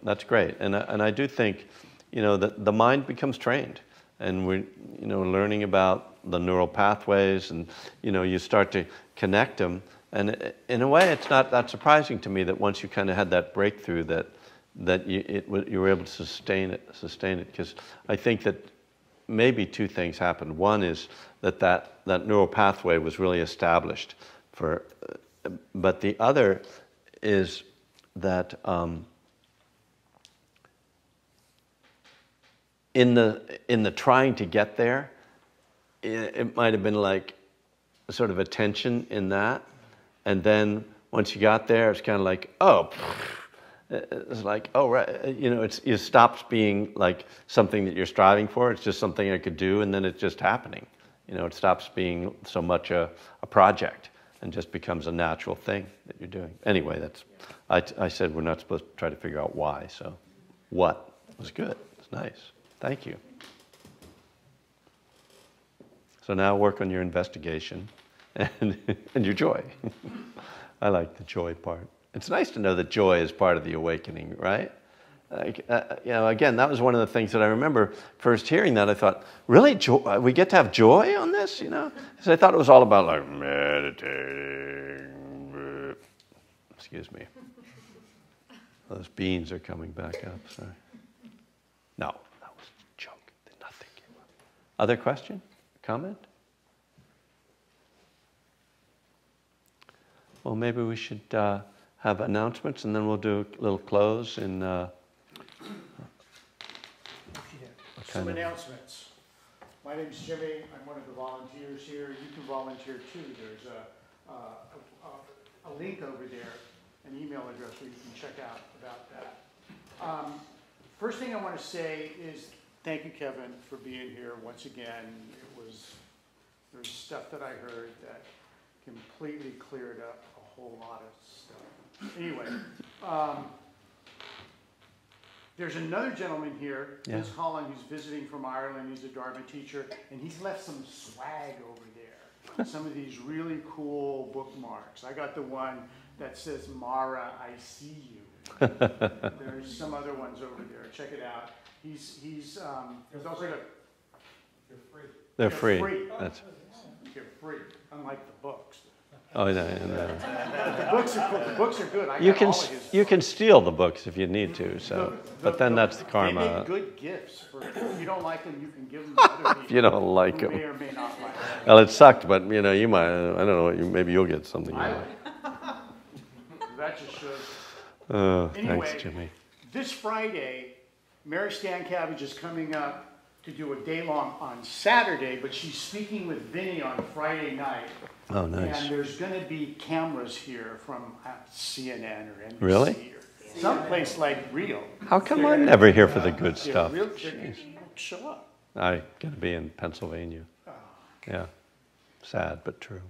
Speaker 1: that's great. And I do think, you know, that the mind becomes trained, and we're, you know, learning about the neural pathways, and you know, you start to connect them. And in a way, it's not that surprising to me that once you kind of had that breakthrough, that you were able to sustain it, because I think that maybe two things happened. One is that neural pathway was really established but the other is that in the trying to get there, it might have been like sort of a tension in that. And then once you got there, it's kind of like, oh, it's like, oh, right. You know, it stops being like something that you're striving for. It's just something I could do, and then it's just happening. You know, it stops being so much a project and just becomes a natural thing that you're doing. Anyway, I said we're not supposed to try to figure out why, so what was good. It's nice. Thank you. So now work on your investigation and your joy. I like the joy part. It's nice to know that joy is part of the awakening, right? Like, you know, again, that was one of the things that I remember first hearing that. I thought, really, joy? We get to have joy on this, you know? So I thought it was all about like meditating. Excuse me. Those beans are coming back up. Sorry. No, that was a joke. Nothing came up. Other question? Comment? Well, maybe we should have announcements, and then we'll do a little close in.
Speaker 2: Some announcements. My name's Jimmy. I'm one of the volunteers here. You can volunteer too. There's a link over there, an email address where you can check out about that. First thing I want to say is thank you, Kevin, for being here once again. There's stuff that I heard that completely cleared up a whole lot of stuff. Anyway, there's another gentleman here, Vince Holland, who's visiting from Ireland. He's a Dharma teacher, and he's left some swag over there. Some of these really cool bookmarks. I got the one that says, Mara, I see you. There's some other ones over there. Check it out. He's also got...
Speaker 1: They're free.
Speaker 2: They're free, unlike the books.
Speaker 1: Oh, no.
Speaker 2: The books are good. I
Speaker 1: You
Speaker 2: got
Speaker 1: can
Speaker 2: all of his.
Speaker 1: you can steal the books if you need to. So, but then that's the
Speaker 2: They
Speaker 1: karma.
Speaker 2: make good gifts. If you don't like them, you can give them to other people.
Speaker 1: If you don't like
Speaker 2: who
Speaker 1: them.
Speaker 2: may or may not like them.
Speaker 1: Well, it sucked, but you might. I don't know. Maybe you'll get something. You
Speaker 2: I
Speaker 1: like.
Speaker 2: like. That just shows.
Speaker 1: Oh,
Speaker 2: Anyway,
Speaker 1: thanks, Jimmy.
Speaker 2: This Friday, Mary Stankiewicz is coming up to do a day-long on Saturday, but she's speaking with Vinny on Friday night.
Speaker 1: Oh, nice.
Speaker 2: And there's going to be cameras here from CNN or NBC
Speaker 1: Really?
Speaker 2: or someplace like Rio.
Speaker 1: How come I'm never here for the good
Speaker 2: They're
Speaker 1: stuff?
Speaker 2: real- they're- Show up.
Speaker 1: I gotta be in Pennsylvania.
Speaker 2: Oh.
Speaker 1: Yeah, sad but true.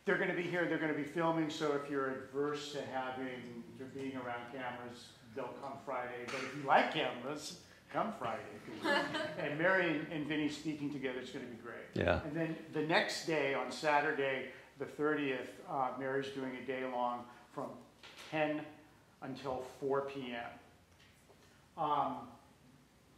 Speaker 2: They're going to be here. They're going to be filming. So if you're adverse to being around cameras, they'll come Friday. But if you like cameras, come Friday. And Mary and Vinny speaking together is going to be great.
Speaker 1: Yeah.
Speaker 2: And then the next day, on Saturday, the 30th, Mary's doing a day long from 10 until 4 p.m.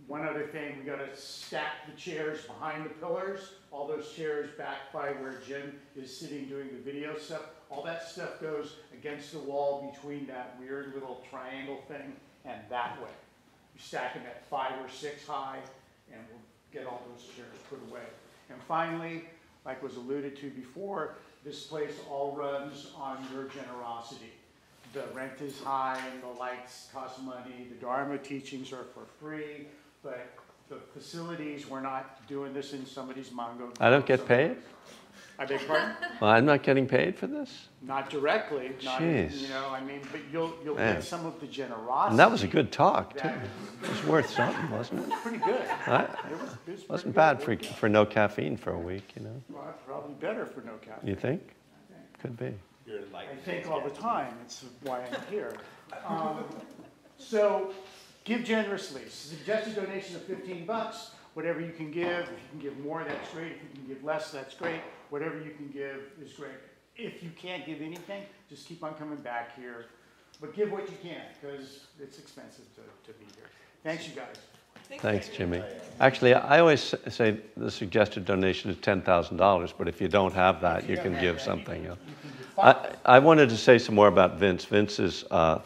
Speaker 2: One other thing, we got to stack the chairs behind the pillars. All those chairs back by where Jim is sitting doing the video stuff. All that stuff goes against the wall between that weird little triangle thing and that way. You stack them at 5 or 6 high, and we'll get all those chairs put away. And finally, like was alluded to before, this place all runs on your generosity. The rent is high, and the lights cost money. The Dharma teachings are for free, but the facilities, we're not doing this in somebody's Mongo.
Speaker 1: I don't get paid?
Speaker 2: I beg your pardon?
Speaker 1: Well, I'm not getting paid for this?
Speaker 2: Not directly, not,
Speaker 1: Jeez.
Speaker 2: but you'll
Speaker 1: Man.
Speaker 2: get some of the generosity.
Speaker 1: And that was a good talk, too.
Speaker 2: that-
Speaker 1: It was worth something, wasn't it?
Speaker 2: Pretty good.
Speaker 1: Right?
Speaker 2: It was pretty
Speaker 1: Wasn't
Speaker 2: good.
Speaker 1: bad for no caffeine for a week,
Speaker 2: Well, probably better for no caffeine.
Speaker 1: You think? Could be.
Speaker 2: I think all the time. It's why I'm here. So give generously. Suggested donation of $15. Whatever you can give. If you can give more, that's great. If you can give less, that's great. Whatever you can give is great. If you can't give anything, just keep on coming back here. But give what you can, because it's expensive to be here. Thanks, you guys.
Speaker 1: Thanks, Jimmy. Actually, I always say the suggested donation is $10,000, but if you don't have that, you can give something else. I wanted to say some more about Vince. Vince is a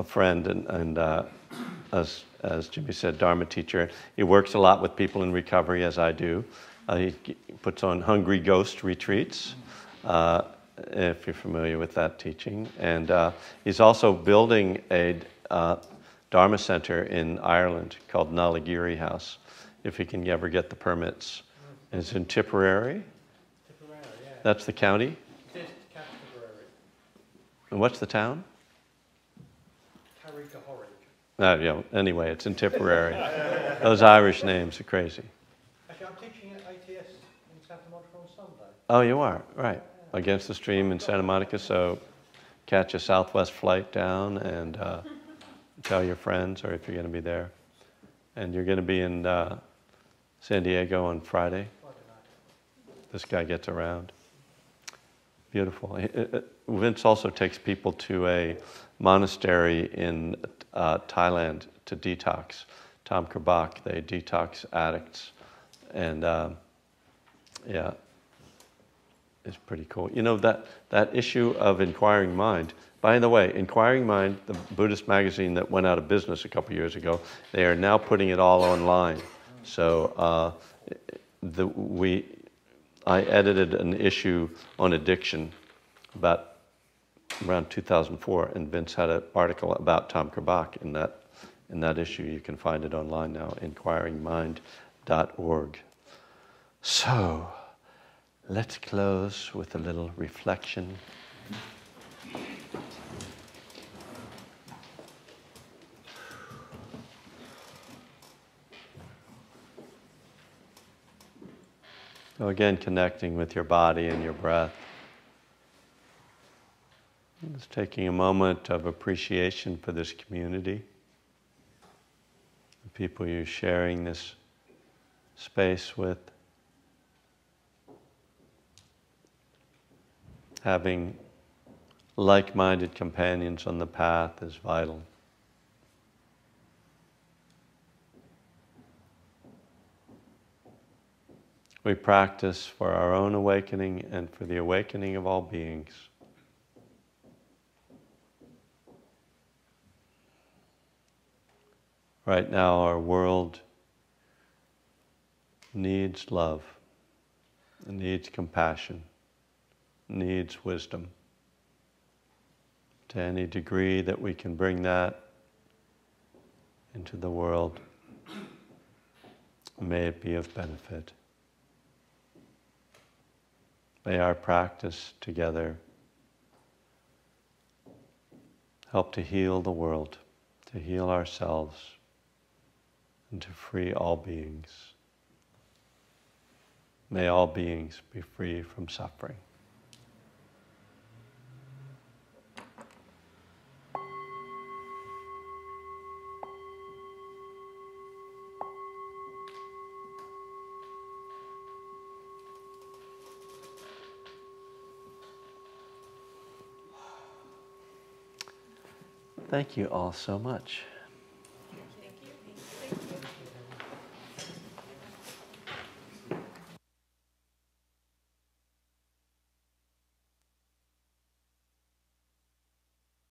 Speaker 1: friend and as Jimmy said, Dharma teacher. He works a lot with people in recovery, as I do. He puts on Hungry Ghost retreats, if you're familiar with that teaching. And he's also building a Dharma center in Ireland called Nalagiri House, if he can ever get the permits. And it's in Tipperary.
Speaker 4: Tipperary, yeah.
Speaker 1: That's the county.
Speaker 4: It is Tipperary.
Speaker 1: And what's the town?
Speaker 4: Carrickahorrick.
Speaker 1: Yeah. Anyway, it's in Tipperary. Those Irish names are crazy.
Speaker 4: Actually, I'm teaching at ITS in Santa Monica on Sunday.
Speaker 1: Oh, you are? Right. Against the stream in Santa Monica, so catch a Southwest flight down and tell your friends, or if you're going to be there. And you're going to be in San Diego on Friday. This guy gets around. Beautiful. Vince also takes people to a monastery in Thailand to detox. Tom Kerbach, they detox addicts. And yeah, it's pretty cool. You know, that issue of Inquiring Mind, by the way, Inquiring Mind, the Buddhist magazine that went out of business a couple years ago, they are now putting it all online. So I edited an issue on addiction about around 2004, and Vince had an article about Tom Kerbach in that issue. You can find it online now, inquiringmind.org. So, let's close with a little reflection. So again, connecting with your body and your breath. Just taking a moment of appreciation for this community, the people you're sharing this space with. Having like-minded companions on the path is vital. We practice for our own awakening and for the awakening of all beings. Right now, our world needs love, needs compassion, needs wisdom. To any degree that we can bring that into the world, may it be of benefit. May our practice together help to heal the world, to heal ourselves, and to free all beings. May all beings be free from suffering. Thank you all so much.